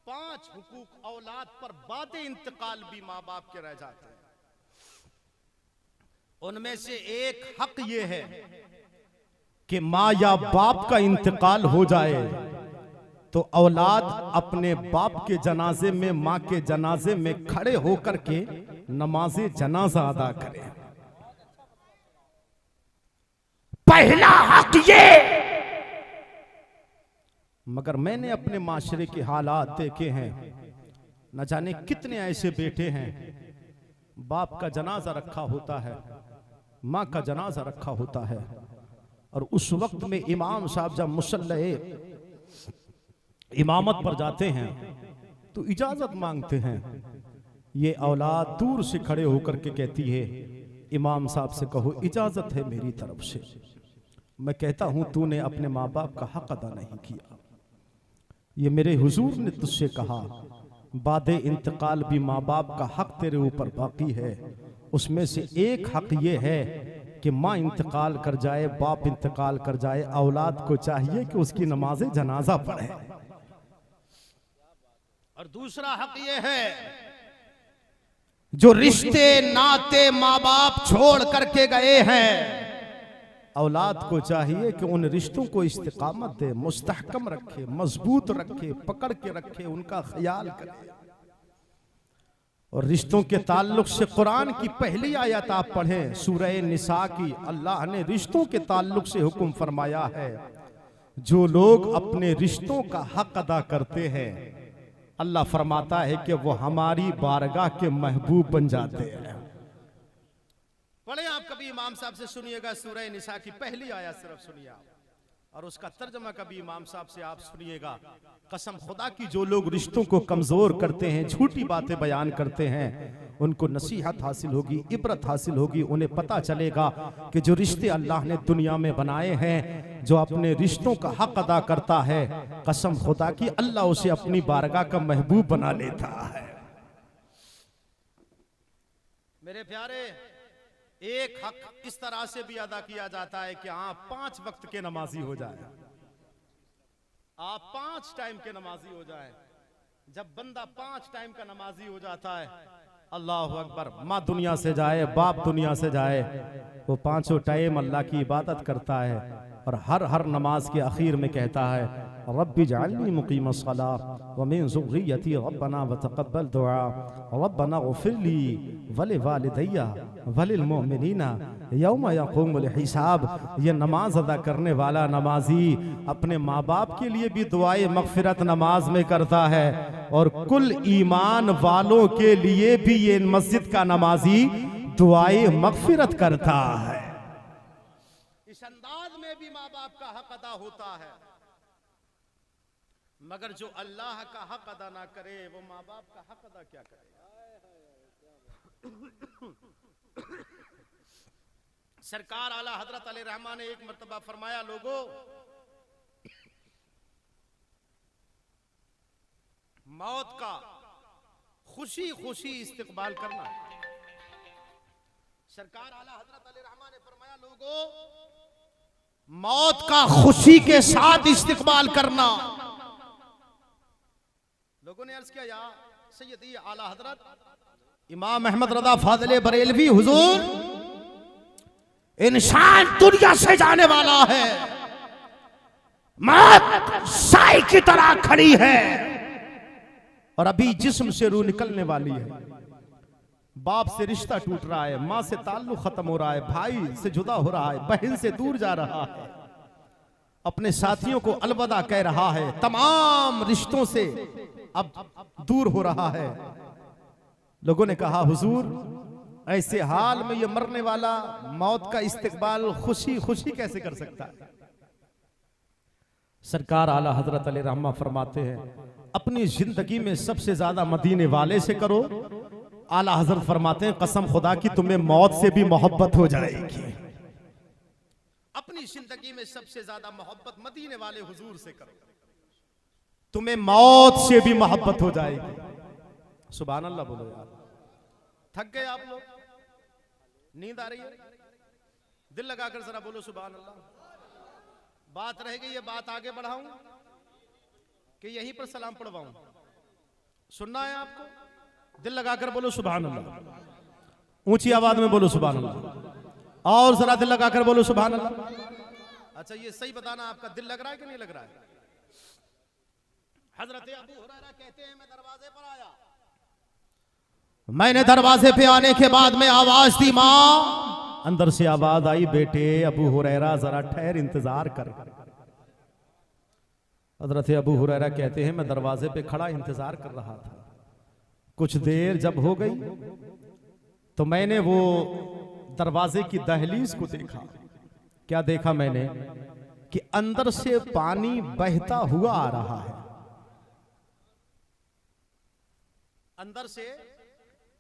5 हुकूक औलाद पर बादे इंतकाल भी मां बाप के रह जाते हैं। उनमें से एक हक ये है कि मां या बाप का इंतकाल हो जाए तो औलाद अपने बाप के जनाजे में, मां के जनाजे में खड़े होकर के नमाजे जनाजा अदा करे। पहला हक ये। मगर मैंने अपने माशरे के हालात देखे हैं, न जाने कितने ऐसे बेटे हैं बाप का जनाजा रखा होता है, मां का जनाजा रखा होता है, और उस वक्त में इमाम साहब जब मुसल्ले इमामत पर जाते हैं तो इजाजत मांगते हैं। ये औलाद दूर से खड़े होकर के कहती है इमाम साहब से कहो इजाजत है मेरी तरफ से। मैं कहता हूं तूने अपने माँ बाप का हक अदा नहीं किया। ये मेरे हुजूर ने तुझसे कहा बादे इंतकाल भी माँ बाप का हक तेरे ऊपर बाकी है। उसमें से एक हक ये है कि माँ इंतकाल कर जाए, बाप इंतकाल कर जाए, औलाद को चाहिए कि उसकी नमाज जनाजा पढ़े। और दूसरा हक ये है जो रिश्ते नाते माँ बाप छोड़ करके गए हैं, औलाद को चाहिए कि उन रिश्तों को इस्तिकामत दे, मुस्तहकम रखे, मजबूत रखे, पकड़ के रखे, उनका ख्याल करे। और रिश्तों के ताल्लुक से कुरान की पहली आयत आप पढ़ें सूरह निसा की, अल्लाह ने रिश्तों के ताल्लुक से हुक्म फरमाया है जो लोग अपने रिश्तों का हक अदा करते हैं अल्लाह फरमाता है कि वो हमारी बारगाह के महबूब बन जाते हैं। पढ़े आप कभी इमाम साहब से सुनिएगा सूरह निसा की पहली आयत सिर्फ सुनिए आप। और उसका तर्जमा कभी इमाम साहब से आप सुनिएगा। कसम खुदा की, जो लोग रिश्तों को कमजोर करते हैं, झूठी बातें बयान करते हैं, उनको नसीहत हासिल होगी, इबरत हासिल होगी। उन्हें पता चलेगा कि जो रिश्ते अल्लाह ने दुनिया में बनाए हैं, जो अपने रिश्तों का हक अदा करता है, कसम खुदा की अल्लाह उसे अपनी बारगाह का महबूब बना लेता है। मेरे प्यारे, एक हक इस तरह से भी अदा किया जाता है कि आप 5 वक्त के नमाजी हो जाए, आप 5 टाइम के नमाजी हो जाए। जब बंदा 5 टाइम का नमाजी हो जाता है, अल्लाह अकबर, माँ दुनिया से जाए, बाप दुनिया से जाए, वो 5 टाइम अल्लाह की इबादत करता है और हर नमाज के आखिर में कहता है, रब्बी जअलनी मुक़ीमस्सलाह व मिन ज़ुर्रिय्यती रब्बना व तक़ब्बल दुआ रब्बना ग़फ़िरली वलिवालिदैया वलिल मुमिनीना यौम यक़ूमुल हिसाब। ये नमाज अदा करने वाला नमाजी अपने माँ बाप के लिए भी दुआए मग़फ़िरत नमाज में करता है और कुल ईमान वालों के लिए भी ये मस्जिद का नमाजी दुआए मग़फ़िरत करता है। इस अंदाज में भी माँ बाप का हक अदा होता है, मगर जो अल्लाह का हक अदा ना करे, वो माँ बाप का हक अदा क्या करे। सरकार आला हजरत अली रहमान ने एक मर्तबा फरमाया, लोगों, मौत का खुशी खुशी इस्तिकबाल करना। सरकार आला हजरत अली रहमान ने फरमाया, लोगों, मौत का खुशी के साथ इस्तिकबाल करना। लोगों ने अर्ज किया, या सैयदी आला हजरत इमाम अहमद रज़ा फाज़िल बरेलवी हुजूर, इंसान दुनिया से जाने वाला है, मौत साई की तरह खड़ी है और अभी जिस्म से रूह निकलने वाली है। बाप से रिश्ता टूट रहा है, माँ से ताल्लुक खत्म हो रहा है, भाई से जुदा हो रहा है, बहन से दूर जा रहा है, अपने साथियों को अलविदा कह रहा है, तमाम रिश्तों से अब दूर हो रहा है। लोगों ने कहा, हुजूर, ऐसे हाल में ये मरने वाला मौत का इस्तिकबाल खुशी खुशी कैसे कर सकता है। सरकार आला हजरत अली रहमा फरमाते हैं, अपनी जिंदगी में सबसे ज्यादा मदीने वाले से करो। आला हजरत फरमाते हैं, कसम खुदा की तुम्हें मौत से भी मोहब्बत हो जाएगी। अपनी जिंदगी में सबसे ज्यादा मोहब्बत मदीने वाले हुजूर से करो, तुम्हें मौत से भी मोहब्बत हो जाएगी। सुभान अल्लाह बोलो यार। थक गए आप लोग? नींद आ रही है? दिल लगाकर जरा बोलो सुभान अल्लाह। बात रह गई है, बात आगे बढ़ाऊं कि यहीं पर सलाम पढ़वाऊं? सुनना है आपको? दिल लगाकर बोलो सुभान अल्लाह। ऊंची आवाज में बोलो सुभान अल्लाह। और जरा दिल लगाकर बोलो सुभान अल्लाह। अच्छा, ये सही बताना, आपका दिल लग रहा है कि नहीं लग रहा है? हजरत अबू हुरैरा कहते हैं, मैं दरवाजे पर आया, मैंने दरवाजे पे आने के बाद में आवाज दी, माँ। अंदर से आवाज आई, बेटे अबू हुरैरा जरा ठहर, इंतजार कर। हजरत अबू हुरैरा कहते हैं, मैं दरवाजे पे खड़ा इंतजार कर रहा था। कुछ देर जब हो गई तो मैंने वो दरवाजे की दहलीज को देखा। क्या देखा मैंने? कि अंदर से पानी बहता हुआ आ रहा है। अंदर से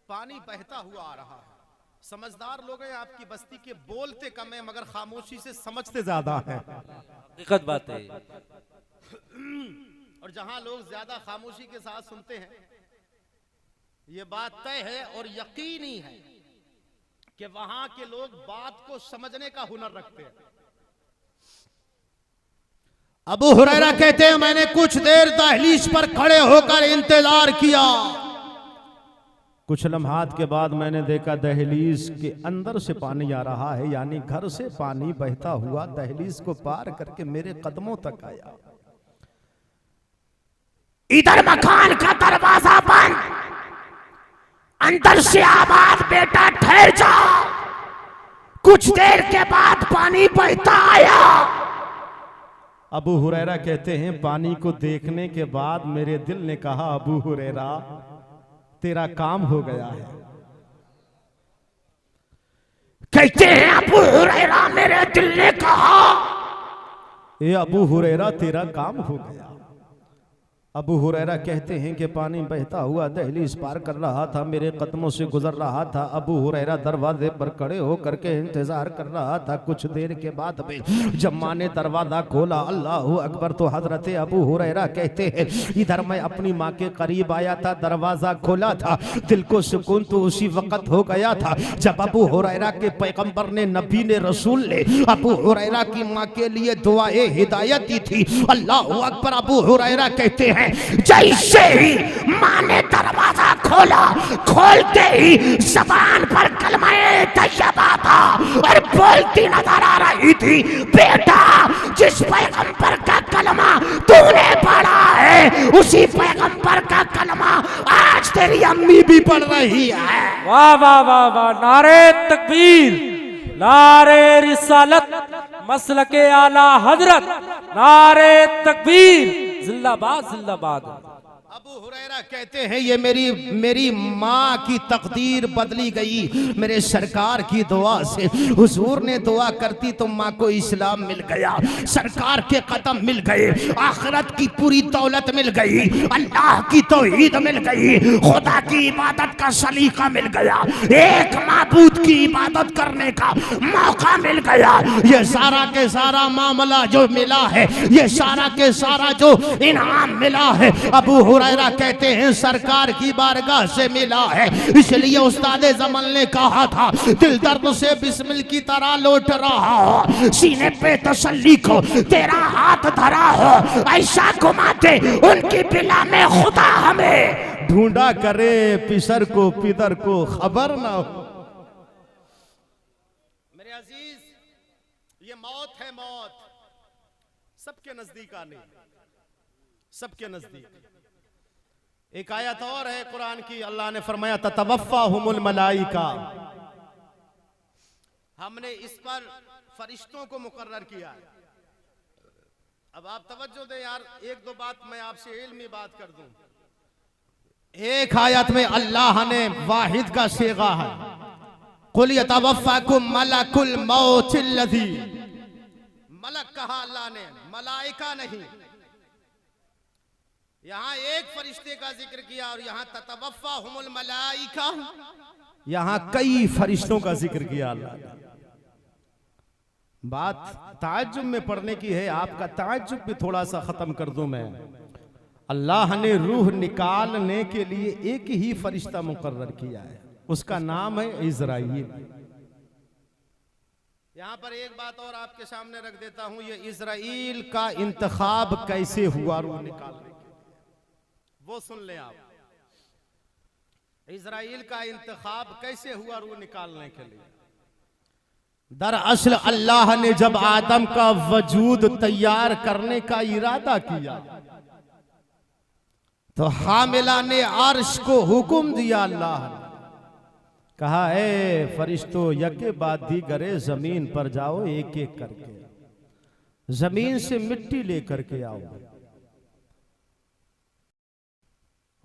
पानी बहता हुआ आ रहा है। समझदार लोग हैं आपकी बस्ती के, बोलते कम है मगर खामोशी से समझते ज्यादा है। हकीकत बात है। और जहां लोग ज्यादा खामोशी के साथ सुनते हैं, ये बात तय है और यकीनी है कि वहां के लोग बात को समझने का हुनर रखते हैं। अबू हुरैरा कहते हैं, मैंने कुछ देर दहलीज पर खड़े होकर इंतजार किया। कुछ लम्हात के बाद मैंने देखा दहलीज के अंदर से पानी आ रहा है, यानी घर से पानी बहता हुआ दहलीज को पार करके मेरे कदमों तक आया। इधर मकान का दरवाजा बंद, अंदर से आवाज, बेटा ठहर जाओ। कुछ देर के बाद पानी बहता आया। अबू हुरैरा कहते हैं, पानी को देखने के बाद मेरे दिल ने कहा, अबू हुरैरा तेरा काम हो गया है। कहते हैं अबू हुरैरा, मेरे दिल ने कहा, ए अबू हुरैरा तेरा काम हो गया। अबू हुरैरा कहते हैं कि पानी बहता हुआ दहलीज पार कर रहा था, मेरे कदमों से गुजर रहा था। अबू हुरैरा दरवाजे पर खड़े होकर के इंतजार कर रहा था। कुछ देर के बाद में जब माँ ने दरवाजा खोला, अल्लाह अकबर, तो हजरत अबू हुरैरा कहते हैं इधर मैं अपनी माँ के करीब आया था, दरवाजा खोला था, दिल को सुकून तो उसी वक्त हो गया था जब अबू हुरैरा के पैगंबर ने, नबी ने, रसूल ने अबू हुरैरा की माँ के लिए दुआए हिदायत दी थी। अल्लाह अकबर। अबू हुरैरा कहते हैं जैसे ही माँ ने दरवाजा खोला, खोलते ही जबान पर कलमाए तैयबा था और बोलती नजर आ रही थी, बेटा जिस पैगंबर का कलमा तूने पढ़ा है उसी पैगंबर का कलमा आज तेरी अम्मी भी पढ़ रही है। वाह वाह वाह वाह, नारे तकबीर, नारे रिसालत, मसलके आला हजरत, नारे तकबीर, जिंदाबाद जिंदाबाद। अबू हुरैरा कहते हैं ये मेरी माँ की तकदीर बदली गई मेरे सरकार की दुआ से। हुजूर ने दुआ करती तो माँ को इस्लाम मिल गया, सरकार के कदम मिल गए, आखिरत की पूरी दौलत मिल गई, अल्लाह की तौहीद मिल गई, खुदा की इबादत का सलीका मिल गया, एक माबूद की इबादत करने का मौका मिल गया। ये सारा के सारा मामला जो मिला है, ये सारा के सारा जो इनाम मिला है, अबू हुरैरा कहते हैं सरकार की बारगाह से मिला है। इसलिए उस्ताद जमल ने कहा था, दिल दर्द से बिस्मिल की तरह लौट रहा हो, सीने पे तसल्ली को तेरा हाथ धरा हो, ऐसा घुमाते उनकी बिला में खुदा हमें ढूंढा करे, पिसर को पिदर को खबर ना हो। मेरे अजीज, ये मौत है, मौत सबके नजदीक आने, सबके नजदीक। एक आयत और है कुरान की, अल्लाह ने फरमाया ततवफ़्फ़ाहुमुल मलाइका, हमने इस पर फरिश्तों को मुकर्रर किया है। अब आप तवज्जो दें यार, एक दो बात मैं आपसे इल्मी बात कर दूं। एक आयत में अल्लाह ने वाहिद का सेगा है, कुल यतवफ़्फ़ाकुम मलकुल मौतिल्लज़ी, मलक कहा अल्लाह ने, मलाइका नहीं। यहां एक फरिश्ते का जिक्र किया और यहां ततवफ़्फ़ाहुमुल मलाइका, यहां कई फरिश्तों का जिक्र किया अल्लाह ने। बात ताज्जुब में पढ़ने की है, आपका ताज्जुब भी थोड़ा सा खत्म कर दूं मैं। अल्लाह ने रूह निकालने के लिए एक ही फरिश्ता मुकर्रर किया है, उसका नाम है इज़राइल। यहां पर एक बात और आपके सामने रख देता हूं, ये इज़राइल का इंतखाब कैसे हुआ रूह निकालने के लिए, वो सुन ले आप। इज़राइल का इंतखाब कैसे हुआ रूह निकालने के लिए? दरअसल अल्लाह ने जब आदम का वजूद तैयार करने का इरादा किया तो हामिला ने अर्श को हुक्म दिया। अल्लाह ने कहा, ए फरिश्तों, यके बाद दीगरे जमीन पर जाओ, एक एक करके जमीन से मिट्टी लेकर के आओ।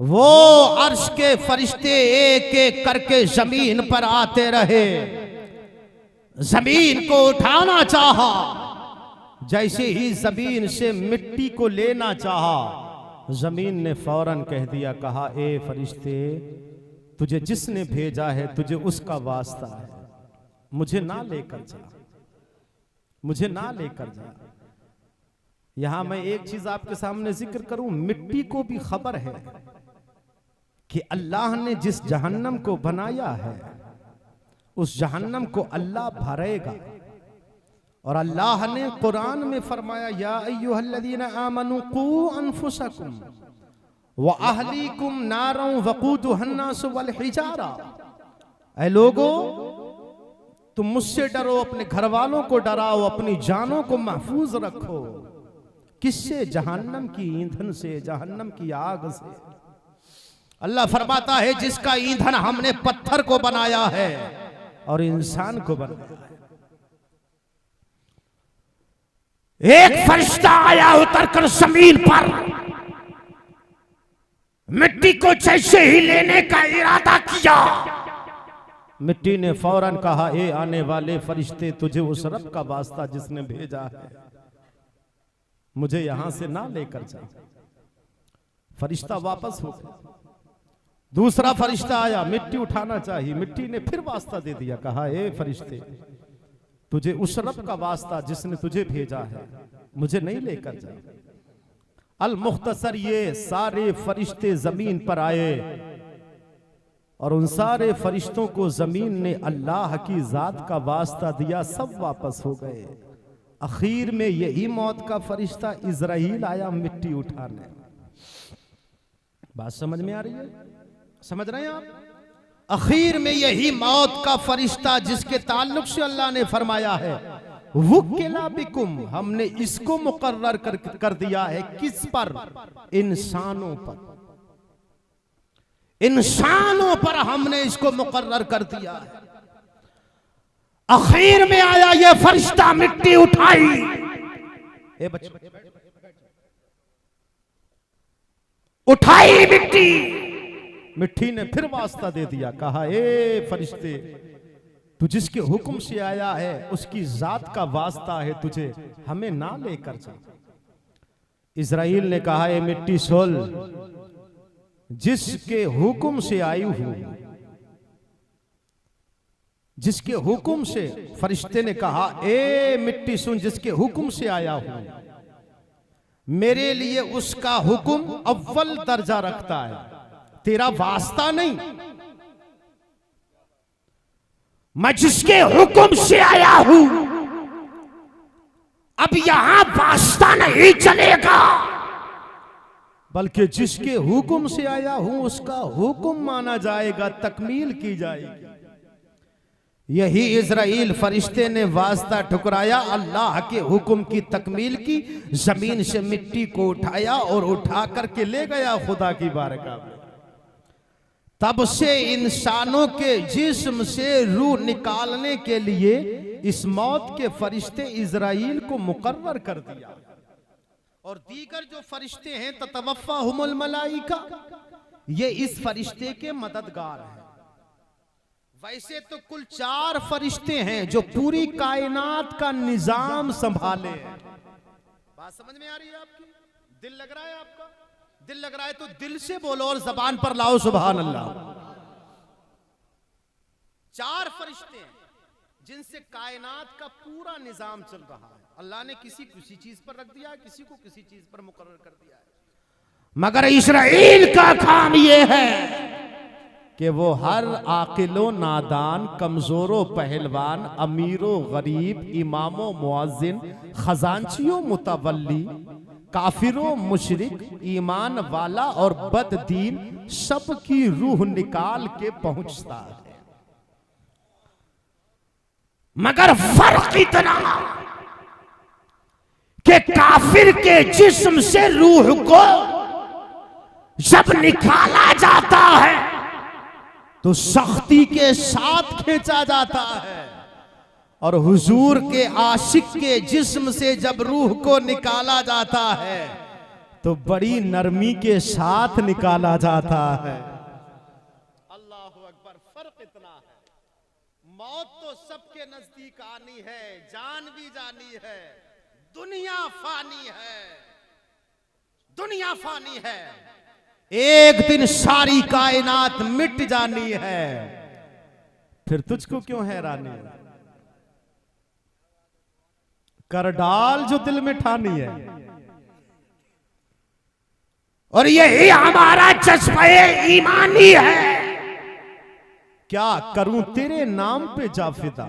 वो अर्श के फरिश्ते एक एक करके जमीन पर आते रहे, जमीन को उठाना चाहा, जैसे ही जमीन से मिट्टी को लेना चाहा, जमीन ने फौरन कह दिया, कहा, ए फरिश्ते, तुझे जिसने भेजा है तुझे उसका वास्ता है, मुझे ना लेकर जा, मुझे ना लेकर जा। यहां मैं एक चीज आपके सामने जिक्र करूं, मिट्टी को भी खबर है कि अल्लाह ने जिस जहन्नम को बनाया है उस जहन्नम को अल्लाह भरेगा। और अल्लाह ने कुरान में फरमाया, या अय्युहल्लज़ीना आमनू कू अनफुसकुम व अहलीकुम नारन वक़ूदुहन्नास वल हिजारा, ऐ लोगो तुम मुझसे डरो, अपने घर वालों को डराओ, अपनी जानों को महफूज रखो। किससे? जहन्नम की ईंधन से, जहन्नम की आग से। अल्लाह फरमाता है, जिसका ईंधन हमने पत्थर को बनाया है और इंसान को बनाया है। एक फरिश्ता आया उतरकर जमीन पर, मिट्टी को जैसे ही लेने का इरादा किया, मिट्टी ने फौरन कहा, ए आने वाले फरिश्ते, तुझे उस रब का वास्ता जिसने भेजा है, मुझे यहां से ना लेकर जा। फरिश्ता वापस हो गया। दूसरा फरिश्ता आया, मिट्टी उठाना चाहिए। मिट्टी ने फिर वास्ता दे दिया, कहा ए फरिश्ते, तुझे उस रब का वास्ता जिसने तुझे भेजा है, मुझे नहीं लेकर जा। अल मुख्तसर ये सारे फरिश्ते जमीन पर आए और उन सारे फरिश्तों को जमीन ने अल्लाह की जात का वास्ता दिया, सब वापस हो गए। आखिर में यही मौत का फरिश्ता इजराइल आया मिट्टी उठाने। बात समझ में आ रही है? समझ रहे हैं आप? आखिर में यही मौत का फरिश्ता जिसके ताल्लुक से अल्लाह ने फरमाया है वुक्किला बिकुम, हमने इसको मुकर्रर कर दिया है। किस पर? इंसानों पर। इंसानों पर हमने इसको मुकर्रर कर दिया है। आखिर में आया ये फरिश्ता, मिट्टी उठाई। ए बच्चों, उठाई मिट्टी। मिट्टी ने फिर वास्ता दे दिया, कहा ए फरिश्ते, तू जिसके हुक्म से आया है उसकी जात का वास्ता है, तुझे हमें ना लेकर जा। इजराइल ने कहा ए मिट्टी सोल, जिसके हुक्म से आई हूं, जिसके हुक्म से, फरिश्ते ने कहा ए मिट्टी सुन, जिसके हुक्म से आया हूं, मेरे लिए उसका हुक्म अव्वल दर्जा रखता है, तेरा वास्ता नहीं। मैं जिसके हुक्म से आया हूं, अब यहां वास्ता नहीं चलेगा, बल्कि जिसके हुक्म से आया हूं उसका हुक्म माना जाएगा, तकमील की जाएगी। यही इजराइल फरिश्ते ने वास्ता ठुकराया, अल्लाह के हुक्म की तकमील की, जमीन से मिट्टी को उठाया और उठा करके ले गया खुदा की बारगाह में। तब से इंसानों के जिस्म से रूह निकालने के लिए इस मौत के फरिश्ते इजराइल को मुकर्रर कर दिया। और दीगर जो फरिश्ते हैं ततवफ़्फ़ाहुमुल मलाइका, ये इस फरिश्ते के मददगार हैं। वैसे तो कुल 4 फरिश्ते हैं जो पूरी कायनात का निजाम संभाले हैं। बात समझ में आ रही है आपकी? दिल लग रहा है आपका? दिल लग रहा है तो दिल से बोलो और जबान पर लाओ सुभान अल्लाह। 4 फरिश्ते हैं जिनसे कायनात का पूरा निजाम चल रहा है। अल्लाह ने किसी चीज पर रख दिया है, किसी को किसी चीज पर मुकर्रर कर दिया है। मगर इस्राएल का काम यह है कि वो हर आकिलो नादान, कमजोरो पहलवान, अमीरो गरीब, इमामो मुअज्जिन, खजांचियो मुतवल्ली, काफिरो मुशरिक, ईमान वाला और बददीन, सबकी रूह निकाल के पहुंचता है। मगर फर्क इतना कि काफिर के जिस्म से रूह को जब निकाला जाता है तो सख्ती के साथ खींचा जाता है, और हुजूर के आशिक के जिस्म से जब रूह को निकाला जाता है तो बड़ी नरमी के साथ निकाला जाता है। अल्लाह अकबर। फर्क इतना है, मौत तो सबके नजदीक आनी है, जान भी जानी है, दुनिया फानी है, दुनिया फानी है, एक दिन सारी कायनात मिट जानी है। फिर तुझको क्यों हैरानी है? कर डाल जो दिल में ठानी है। और यही हमारा जज्बे ईमानी है। क्या करूं तेरे नाम पे जा फिदा,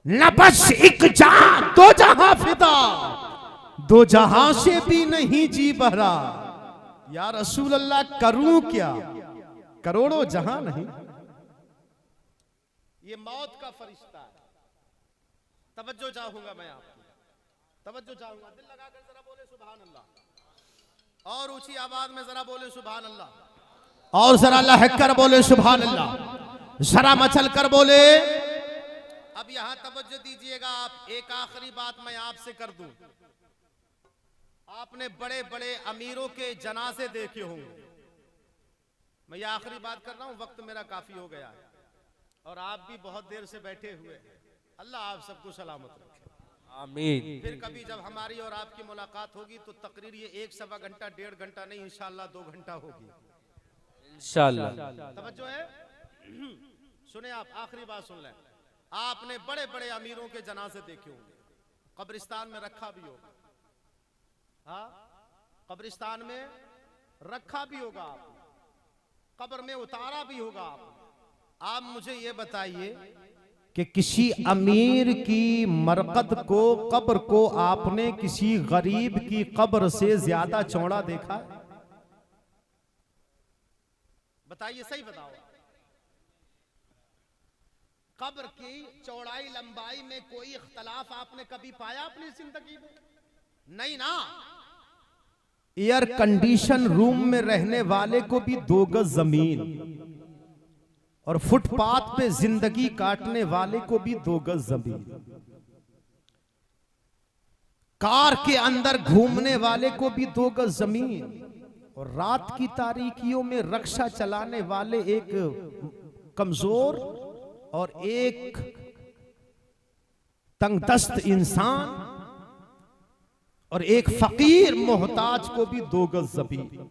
न बस एक जान दो जहां फिदा, दो जहां से भी नहीं जी भरा। या रसूल अल्लाह करूं क्या, करोड़ों जहां नहीं। ये मौत का फरिश्ता है। तवज्जो चाहूंगा मैं आपकी, तवज्जो चाहूंगा। दिल लगाकर जरा बोले सुभान अल्लाह, और ऊंची आवाज में जरा बोले सुभान अल्लाह, और जरा लहक कर बोले सुभान अल्लाह, जरा मचल कर बोले। अब यहां तवज्जो दीजिएगा आप, एक आखिरी बात मैं आपसे कर दूं। आपने बड़े बड़े अमीरों के जनाजे देखे होंगे। मैं ये आखिरी बात कर रहा हूं, वक्त मेरा काफी हो गया है और आप भी बहुत देर से बैठे हुए हैं। अल्लाह आप सबको सलामत रखे। आमीन। फिर कभी जब हमारी और आपकी मुलाकात होगी तो तकरीर ये 1 सवा घंटा 1.5 घंटा नहीं, इंशाल्लाह 2 घंटा होगी। इंशाल्लाह। तवज्जो है? सुने आप, आखिरी बात सुन लें। आपने बड़े बड़े अमीरों के जनाजे देखे होंगे, कब्रिस्तान में रखा भी होगा। हाँ, कब्रिस्तान में रखा भी होगा, कब्र में उतारा भी होगा। आप मुझे ये बताइए कि किसी अमीर की मरकद को, कब्र को आपने किसी गरीब की कब्र से ज्यादा चौड़ा देखा है? बताइए, सही बताओ। कब्र की चौड़ाई लंबाई में कोई इख्तलाफ आपने कभी पाया अपनी जिंदगी में? नहीं ना। एयर कंडीशन रूम में रहने वाले को भी 2 गज जमीन, और फुटपाथ पे जिंदगी काटने वाले को भी 2 गज जमीन, कार के अंदर घूमने वाले को भी 2 गज जमीन, और रात की तारीकियों में रक्षा चलाने वाले एक कमजोर और एक तंगदस्त इंसान और एक फकीर मोहताज को भी 2 गज जमीन।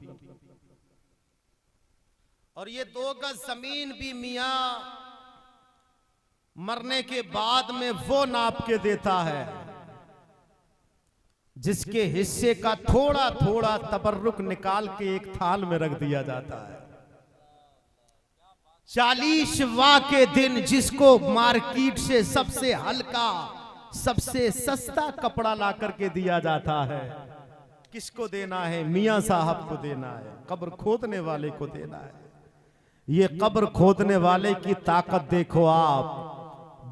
और ये 2 गज जमीन भी मियां मरने के बाद में वो नाप के देता है जिसके हिस्से का थोड़ा थोड़ा तबर्रुक निकाल के एक थाल में रख दिया जाता है। 40वां के दिन जिसको मार्केट से सबसे हल्का, सबसे सस्ता कपड़ा ला करके दिया जाता है, किसको देना है? मियां साहब को देना है, कब्र खोदने वाले को देना है। ये कब्र खोदने वाले की ताकत देखो आप।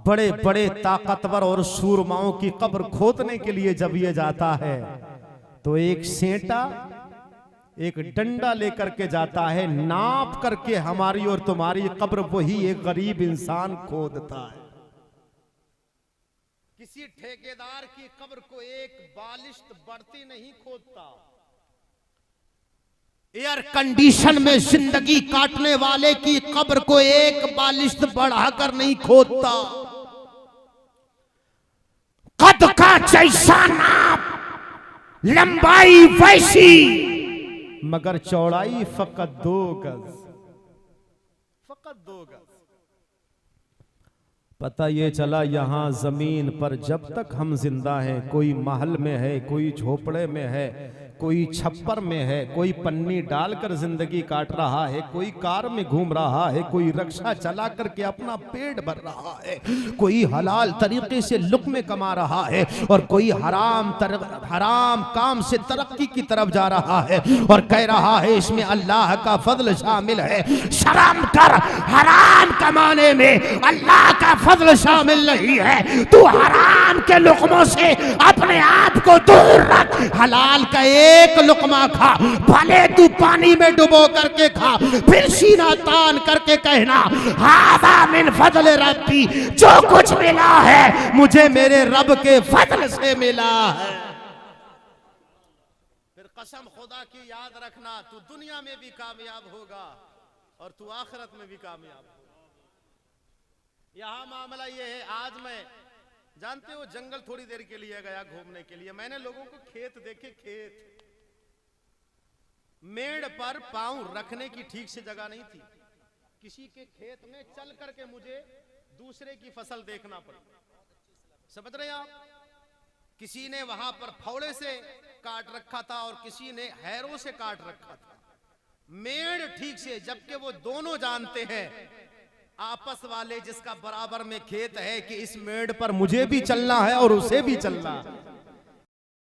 बड़े बड़े ताकतवर और सूरमाओं की कब्र खोदने के लिए जब ये जाता है तो एक सेंटा, एक डंडा लेकर के जाता है, नाप करके हमारी और तुम्हारी कब्र वही एक गरीब इंसान खोदता है। किसी ठेकेदार की कब्र को एक बालिश्त बढ़ती नहीं खोदता। एयर कंडीशन में जिंदगी काटने वाले की कब्र को एक बालिश्त बढ़ाकर नहीं खोदता। कद का जैसा नाप, लंबाई वैसी, मगर चौड़ाई फकत 2 गज, फकत 2 गज। पता ये चला यहाँ जमीन पर जब तक हम जिंदा हैं, कोई महल में है, कोई झोपड़े में है, कोई छप्पर में है, कोई पन्नी डालकर जिंदगी काट रहा है, कोई कार में घूम रहा है, कोई रक्षा चला करके अपना पेट भर रहा है, कोई हलाल तरीके से लुक़्मे कमा रहा है, और कोई हराम काम से तरक्की की तरफ जा रहा है और कह रहा है इसमें अल्लाह का फजल शामिल है। शर्म कर, हराम कमाने में अल्लाह का फजल शामिल नहीं है। तू हराम के लुक़मों से अपने आप को दूर रख। हलाल का एक लुकमा खा, भले तू पानी में डुबो करके खा, फिर सीना तान करके कहना हादा मिन फजल रब्बी, जो कुछ मिला है मुझे मेरे रब के फजल से मिला है। फिर कसम खुदा की याद रखना, तू दुनिया में भी कामयाब होगा और तू आखिरत में भी कामयाब होगा। यहां मामला ये है, आज मैं जानते हो जंगल थोड़ी देर के लिए गया घूमने के लिए, मैंने लोगों को खेत देखे, खेत मेड़ पर पांव रखने की ठीक से जगह नहीं थी। किसी के खेत में चल करके मुझे दूसरे की फसल देखना पड़ा। समझ रहे आप? किसी ने वहां पर फावड़े से काट रखा था और किसी ने हैरों से काट रखा था। मेड़ ठीक से, जबकि वो दोनों जानते हैं आपस वाले जिसका बराबर में खेत है कि इस मेड़ पर मुझे भी चलना है और उसे भी चलना है।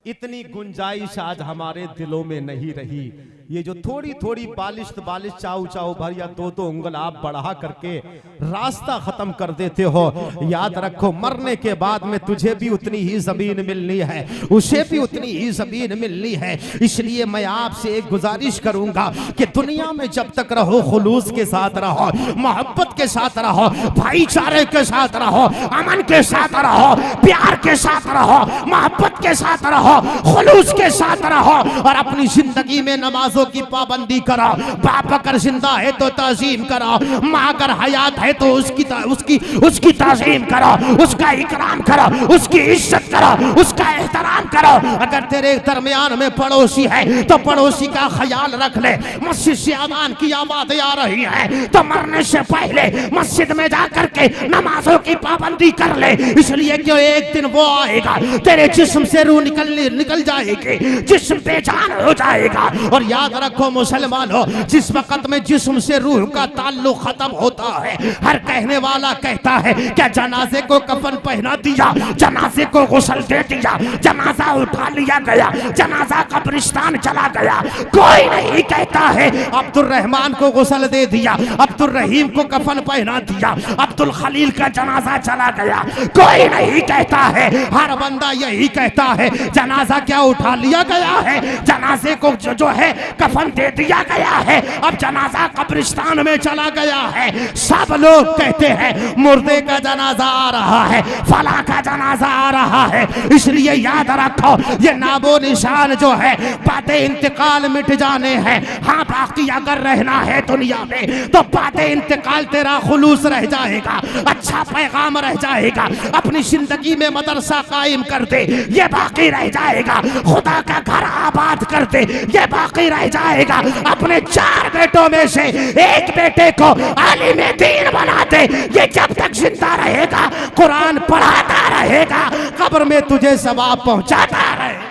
इतनी गुंजाइश आज हमारे दिलों में नहीं रही। ये जो थोड़ी थोड़ी बालिश चाऊ चाऊ भर या 2-2 उंगल आप बढ़ा करके रास्ता खत्म कर देते हो, याद रखो मरने के बाद में तुझे भी उतनी ही जमीन मिलनी है, उसे भी उतनी ही जमीन मिलनी है। इसलिए मैं आपसे एक गुजारिश करूंगा कि दुनिया में जब तक रहो खुलूस के साथ रहो, मोहब्बत के साथ रहो, भाईचारे के साथ रहो, अमन के साथ रहो, प्यार के साथ रहो, मोहब्बत के साथ रहो, खुलूस के साथ रहो, और अपनी जिंदगी में नमाजों नमाजों की पाबंदी करो, बाप अगर जिंदा है तो ताजीम करो, माँ अगर हयात है तो उसकी ताजीम करो, उसका इकराम करो, उसकी इज्जत करो, उसका एहतराम करो। अगर तेरे दरमियान में पड़ोसी है तो पड़ोसी का ख्याल रख ले। मस्जिद से अज़ान की आवाज़ें आ रही है तो मरने से पहले मस्जिद में जाकर के नमाजों की पाबंदी कर ले, इसलिए कि एक दिन वो आएगा तेरे जिस्म से रूह निकल जाएगी, जिस्म बेजान हो जाएगा। और याद रखो मुसलमानों, जिस वक्त में जिस्म से रूह का ताल्लुक खत्म होता है, हर कहने वाला कहता है क्या जनाजे को कफन पहना दिया, जनाजे को गुस्ल दे दिया, जनाजा उठा लिया गया, जनाजा कब्रिस्तान चला गया। कोई नहीं कहता है अब्दुल रहमान को गुस्ल दे दिया, अब्दुल रहीम को कफन पहना दिया, अब्दुल खलील का जनाजा चला गया। कोई नहीं कहता है, हर बंदा यही कहता है जनाजा क्या उठा लिया गया है, जनाजे को जो है कफन दे दिया गया है, अब जनाजा कब्रिस्तान में चला गया है। सब लोग कहते हैं मुर्दे का जनाजा आ रहा है, फला का जनाजा आ रहा है। इसलिए याद रखो ये नाबो निशान जो है बातें इंतकाल मिट जाने हैं। हाँ बाकी अगर रहना है दुनिया में तो बातें इंतकाल तेरा खुलूस रह जाएगा, अच्छा पैगाम रह जाएगा। अपनी जिंदगी में मदरसा कायम कर दे, ये बाकी रह जाएगा। खुदा का घर आबाद कर दे, ये बाकी रह जाएगा। अपने 4 बेटों में से एक बेटे को आलिम दीन बना दे, ये जब तक जिंदा रहेगा कुरान पढ़ाता रहेगा, कब्र में तुझे सवाब पहुंचाता रहेगा।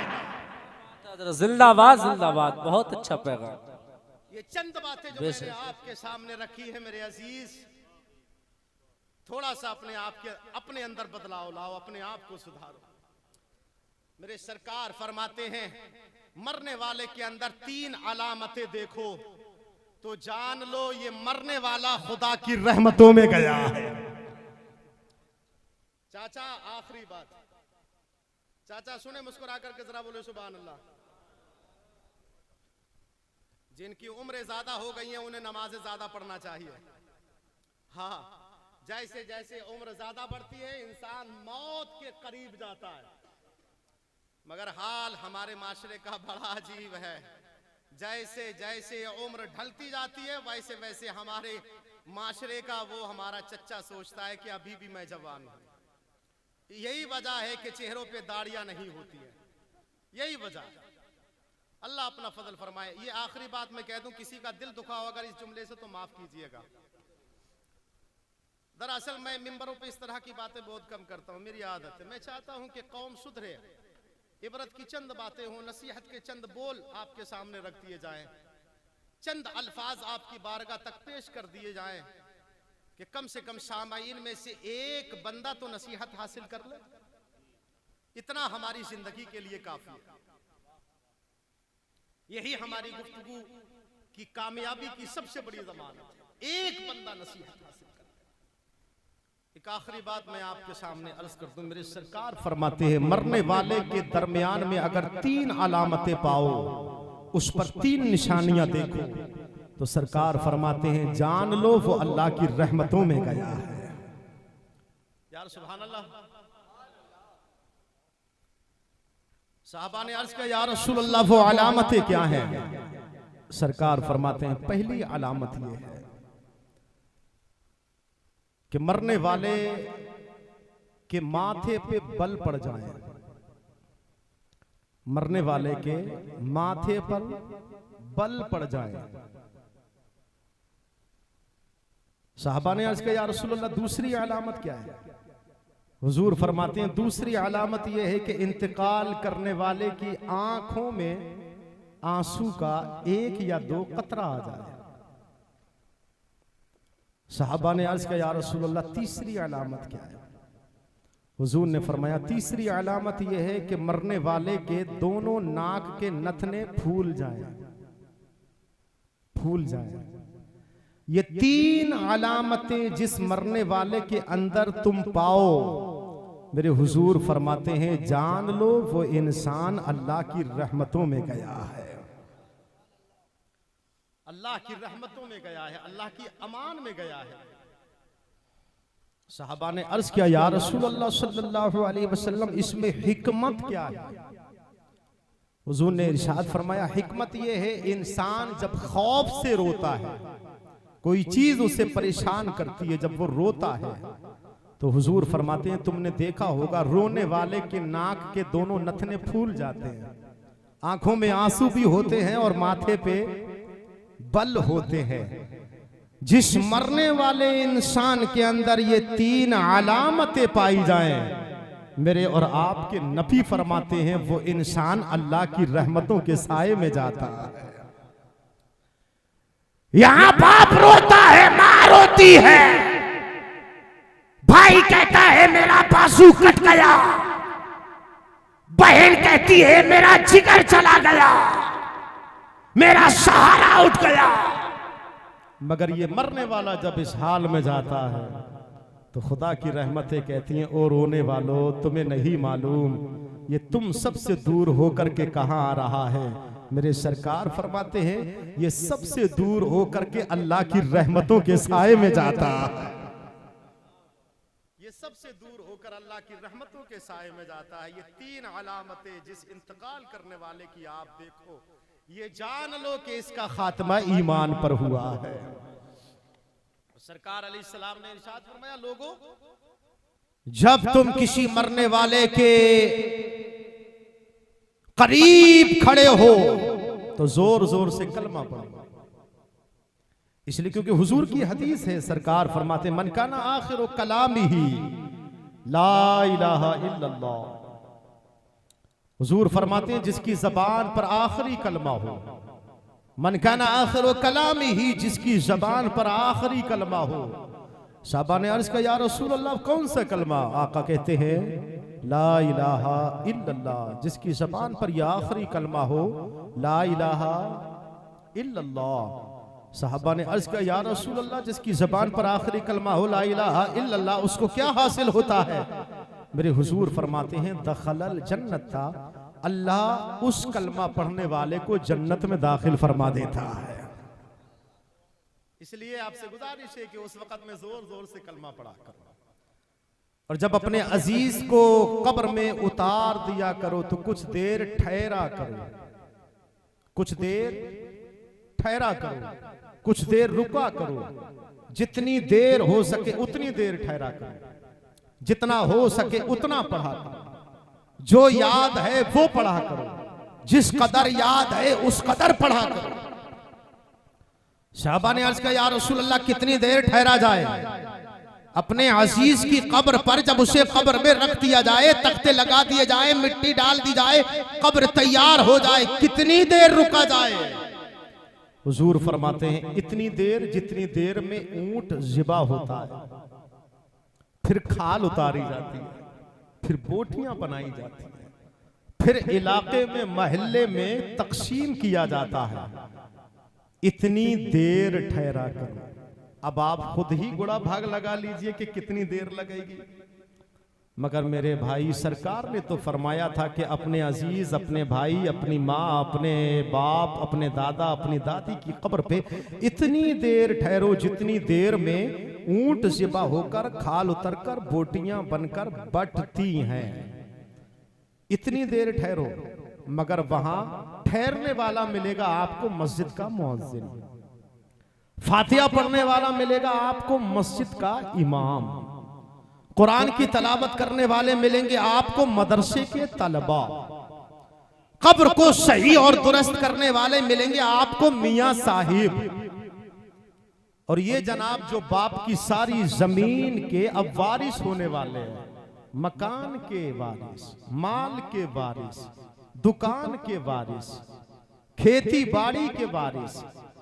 जिंदाबाद जिंदाबाद, बहुत अच्छा पैगाम। ये चंद बातें जो मैंने आपके सामने रखी है मेरे अजीज, थोड़ा सा अपने अंदर बदलाव लाओ, अपने आप को सुधारो। मेरे सरकार फरमाते हैं मरने वाले के अंदर 3 अलामतें देखो तो जान लो ये मरने वाला खुदा की रहमतों में गया है। चाचा आखिरी बात, चाचा सुने मुस्कुरा करके जरा बोले सुभान अल्लाह। जिनकी उम्र ज्यादा हो गई है उन्हें नमाजें ज्यादा पढ़ना चाहिए। हाँ, जैसे जैसे उम्र ज्यादा बढ़ती है इंसान मौत के करीब जाता है, मगर हाल हमारे माशरे का बड़ा अजीब है। जैसे जैसे उम्र ढलती जाती है वैसे वैसे हमारे माशरे का वो हमारा चच्चा सोचता है कि अभी भी मैं जवान हूं। यही वजह है कि चेहरों पे दाढ़ियां नहीं होती है, यही वजह। अल्लाह अपना फजल फरमाए। ये आखिरी बात मैं कह दूं, किसी का दिल दुखा हो अगर इस जुमले से तो माफ कीजिएगा। दरअसल मैं मिंबरों पे इस तरह की बातें बहुत कम करता हूं, मेरी आदत है। मैं चाहता हूं कि कौम सुधरे, इबरत की चंद बातें हों, नसीहत के चंद बोल आपके सामने रख दिए जाएं, चंद अल्फाज आपकी बारगाह तक पेश कर दिए जाएं कि कम से कम सामाईन में से एक बंदा तो नसीहत हासिल कर ले। इतना हमारी जिंदगी के लिए काफी है। यही हमारी गुफ्तगू की कामयाबी की सबसे बड़ी जमानत है, एक बंदा नसीहत हासिल करे। एक आखिरी बात मैं आपके सामने अर्ज कर दूं, मेरे सरकार फरमाते हैं मरने वाले के दरमियान में अगर 3 अलामतें पाओ, उस पर 3 निशानियां देखो, तो सरकार फरमाते हैं जान लो वो अल्लाह की रहमतों में गया है। यार सुभान अल्लाह। साहबा ने अर्ज किया या रसूल अल्लाह वो अलामतें क्या हैं? सरकार फरमाते हैं पहली अलामत ये है कि मरने वाले के माथे पे बल पड़ जाए, मरने वाले के माथे पर बल पड़ जाए। साहबा ने अर्ज किया या रसूल अल्लाह दूसरी अलामत क्या है? हुजूर फरमाते हैं दूसरी अलामत यह है कि इंतकाल करने वाले की आंखों में आंसू का 1 या 2 कतरा आ जाए। साहबा ने अर्ज किया या रसूल अल्लाह तीसरी अलामत क्या है? हुजूर ने फरमाया तीसरी अलामत यह है कि मरने वाले के दोनों नाक के नथने फूल जाएं, फूल जाएं। ये 3 अलामतें जिस मरने वाले के अंदर तुम पाओ, मेरे हुजूर फरमाते हैं जान लो वो इंसान अल्लाह की रहमतों में गया है, अल्लाह की रहमतों में गया है, अल्लाह की अमान में गया है। साहबा ने अर्ज किया या रसूल अल्लाह सल्लल्लाहु अलैहि वसल्लम इसमें हिकमत क्या है? हुजूर ने इरशाद फरमाया, हिकमत यह है इंसान जब खौफ से रोता है, कोई चीज उसे परेशान करती है, जब वो रोता है तो हुजूर फरमाते हैं तुमने देखा होगा रोने वाले के नाक के दोनों नथने फूल जाते हैं, आंखों में आंसू भी होते हैं और माथे पे बल होते हैं। जिस मरने वाले इंसान के अंदर ये 3 अलामतें पाई जाएं, मेरे और आपके नबी फरमाते हैं वो इंसान अल्लाह की रहमतों के साए में जाता है। यहां बाप रोता है, मां रोती है, भाई कहता है मेरा बाजू कट गया, बहन कहती है मेरा जिगर चला गया, मेरा सहारा उठ गया। मगर ये मरने वाला जब इस हाल में जाता है तो खुदा की रहमतें कहती हैं, ओ रोने वालों तुम्हें नहीं मालूम ये तुम सबसे दूर होकर के कहां आ रहा है। मेरे सरकार फरमाते हैं ये सबसे दूर होकर के अल्लाह की रहमतों के साए में जाता है। ये सबसे दूर होकर अल्लाह की रहमतों के साए में जाता है। ये 3 अलामतें जिस इंतकाल करने वाले की आप देखो, ये जान लो कि इसका खात्मा ईमान पर हुआ है। सरकार अलैहिस्सलाम ने इरशाद फरमाया, लोगों जब तुम किसी मरने वाले के करीब खड़े हो तो जोर जोर से कलमा पढ़ो, इसलिए क्योंकि हुजूर की हदीस है, सरकार फरमाते मन काना आखिर कलामिही ला इलाहा इल्लल्लाह। हुजूर फरमाते हैं जिसकी जबान पर आखिरी कलमा हो, मन काना आखिर कलामिही, जिसकी जबान पर आखिरी कलमा हो। साहबा ने अर्ज किया, या रसूल अल्लाह कौन सा कलमा? आका कहते हैं ला इलाहा इल्लल्लाह, जिसकी जबान पर यह आखिरी कलमा हो ला इलाहा इल्लल्लाह। साहबा ने अर्ज किया, या रसूल अल्लाह जिसकी जबान पर आखिरी कलमा हो ला इलाहा इल्लल्लाह, उसको क्या हासिल होता है? मेरे हुजूर फरमाते हैं दखलल जन्नत, अल्लाह उस कलमा पढ़ने वाले को जन्नत में दाखिल फरमा देता है। इसलिए आपसे गुजारिश है कि उस वक्त में जोर जोर से कलमा पढ़ा करो, और जब अपने अजीज को कब्र में उतार दिया करो तो कुछ देर ठहरा करो, कुछ देर ठहरा करो, कुछ देर रुका करो, जितनी देर हो सके उतनी देर ठहरा करो, जितना हो सके उतना पढ़ा करो, जो याद है वो पढ़ा करो, जिस कदर याद है उस कदर पढ़ा करो। साहबा ने अर्ज किया, या रसूल अल्लाह कितनी देर ठहरा जाए? अपने अजीज की कब्र पर जब उसे कब्र में रख दिया जाए, तख्ते लगा दिए जाए, मिट्टी डाल दी जाए, कब्र तैयार हो जाए, कितनी देर रुका जाए? हुजूर फरमाते हैं इतनी देर जितनी देर में ऊंट ज़िबा होता है, फिर खाल उतारी जाती है, फिर बोटियां बनाई जाती है, फिर इलाके में महल्ले में तकसीम किया जाता है, इतनी देर ठहरा करो। अब आप खुद ही गुड़ा भाग लगा लीजिए कि कितनी देर लगेगी। मगर मेरे भाई सरकार ने तो फरमाया था कि अपने अजीज, अपने भाई, अपनी माँ, अपने बाप, अपने दादा, अपनी दादी की कब्र पे इतनी देर ठहरो जितनी देर में ऊंट ज़िबा होकर खाल उतरकर बोटियां बनकर बटती हैं, इतनी देर ठहरो। मगर वहां ठहरने वाला मिलेगा आपको मस्जिद का मुअज्जिन, फातिहा पढ़ने वाला मिलेगा आपको मस्जिद का इमाम, कुरान की तलावत करने वाले मिलेंगे आपको मदरसे के तलबा, कब्र को सही और दुरुस्त करने वाले मिलेंगे आपको मियां साहिब, और ये जनाब जो बाप की सारी जमीन के अब वारिस होने वाले हैं, मकान के वारिस, माल के वारिस, दुकान के वारिस, खेती बाड़ी के वारिस,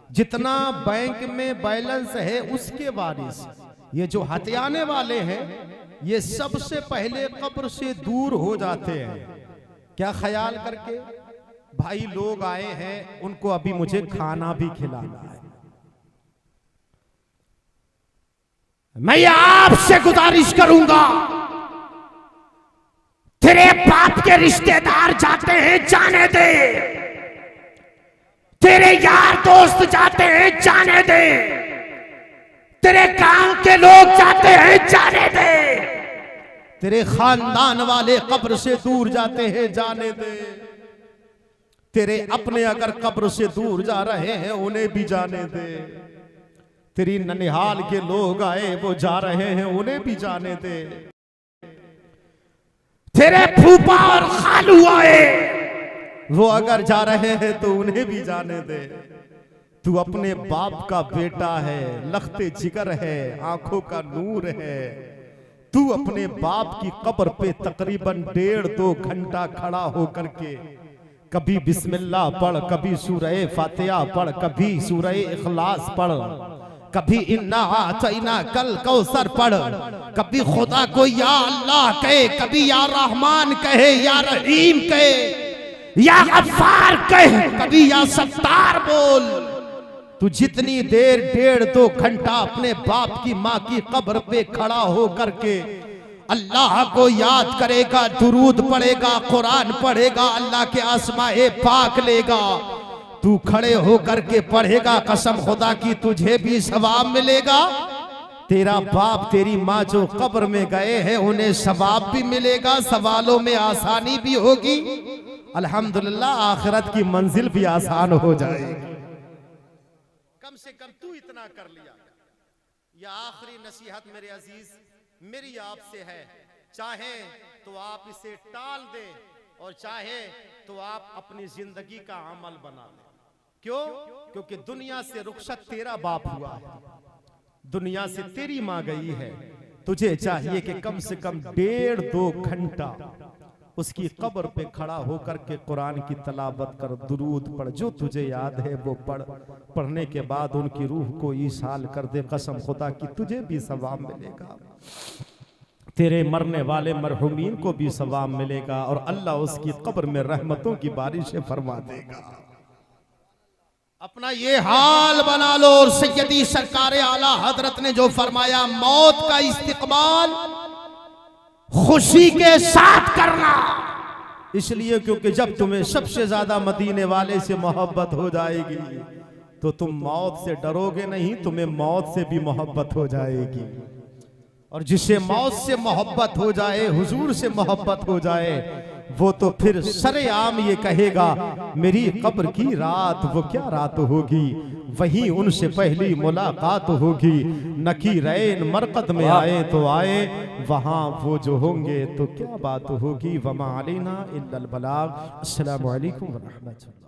जितना बैंक में बैलेंस है उसके वारिस, ये जो हथियाने वाले हैं ये सबसे पहले कब्र से दूर हो जाते हैं। क्या ख्याल करके? भाई लोग आए हैं, उनको अभी मुझे खाना भी खिलाना है। मैं आपसे गुजारिश करूंगा, तेरे बाप के रिश्तेदार जाते हैं, जाने दे, तेरे यार दोस्त जाते हैं, जाने दे, तेरे गांव के लोग जाते हैं, जाने दे, तेरे खानदान वाले कब्र से दूर जाते हैं, जाने दे। तेरे अपने अगर कब्र से दूर जा रहे हैं उन्हें भी जाने दे। तेरी ननिहाल के लोग आए वो जा रहे हैं उन्हें भी जाने दे। तेरे फूफा और खालू आए वो अगर जा रहे हैं तो उन्हें भी जाने दे। तू अपने बाप का बेटा है, लखते जिगर है, आंखों का नूर है। तू अपने बाप की कब्र पे तकरीबन 1.5-2 घंटा खड़ा होकर के कभी बिस्मिल्लाह पढ़, कभी सूरह फातिहा पढ़, कभी सूरह इखलास पढ़, कभी इन्ना आतैना कल कौसर पढ़, कभी खुदा को या अल्लाह कहे, कभी या रहमान कहे, या रहीम कहे, या गफ्फार कहे, कभी या सत्तार बोल। तू जितनी देर 1.5-2 घंटा अपने बाप की माँ की कब्र पे खड़ा हो करके अल्लाह को याद करेगा, दुरूद पढ़ेगा, कुरान पढ़ेगा, अल्लाह के आसमाए पाक लेगा, तू खड़े होकर के पढ़ेगा, कसम खुदा की तुझे भी सवाब मिलेगा। तेरा बाप तेरी माँ जो कब्र में गए हैं उन्हें सवाब भी मिलेगा, सवालों में आसानी भी होगी, अल्हम्दुलिल्लाह आखिरत की मंजिल भी आसान हो जाएगी। कम से कम तू इतना कर लिया। यह आखिरी नसीहत मेरे अजीज मेरी आपसे है, चाहे तो आप इसे टाल दें और चाहे तो आप अपनी जिंदगी का अमल बना लें। क्यों? क्योंकि दुनिया से रुखसत तेरा बाप हुआ है, दुनिया से तेरी माँ गई है। तुझे चाहिए कि कम से कम 1.5-2 घंटा उसकी कब्र पे खड़ा होकर के कुरान की तलावत कर, दुरूद पढ़, जो तुझे याद है वो पढ़। पढ़ने के बाद उनकी रूह को ईसाल कर दे, कसम खुदा की तुझे भी सवाब मिलेगा, तेरे मरने वाले मरहुमीन को भी सवाब मिलेगा और अल्लाह उसकी कब्र में रहमतों की बारिशें फरमा देगा। अपना ये हाल बना लो। और सैयदी सरकार आला हजरत ने जो फरमाया, मौत का इस्तिकबाल खुशी के साथ करना, इसलिए क्योंकि जब तुम्हें सबसे ज्यादा मदीने वाले से मोहब्बत हो जाएगी तो तुम मौत से डरोगे नहीं, तुम्हें मौत से भी मोहब्बत हो जाएगी। और जिसे मौत से मोहब्बत हो जाए, हुजूर से मोहब्बत हो जाए, वो तो फिर सरेआम ये कहेगा मेरी कब्र की रात वो क्या रात होगी, वहीं उनसे पहली मुलाकात होगी। नकीरैन मरकद में आए तो आए, वहां वो जो होंगे तो क्या बात होगी। वमा अलैना इल्लल बलाग। अस्सलामु अलैकुम व रहमतुल्लाह।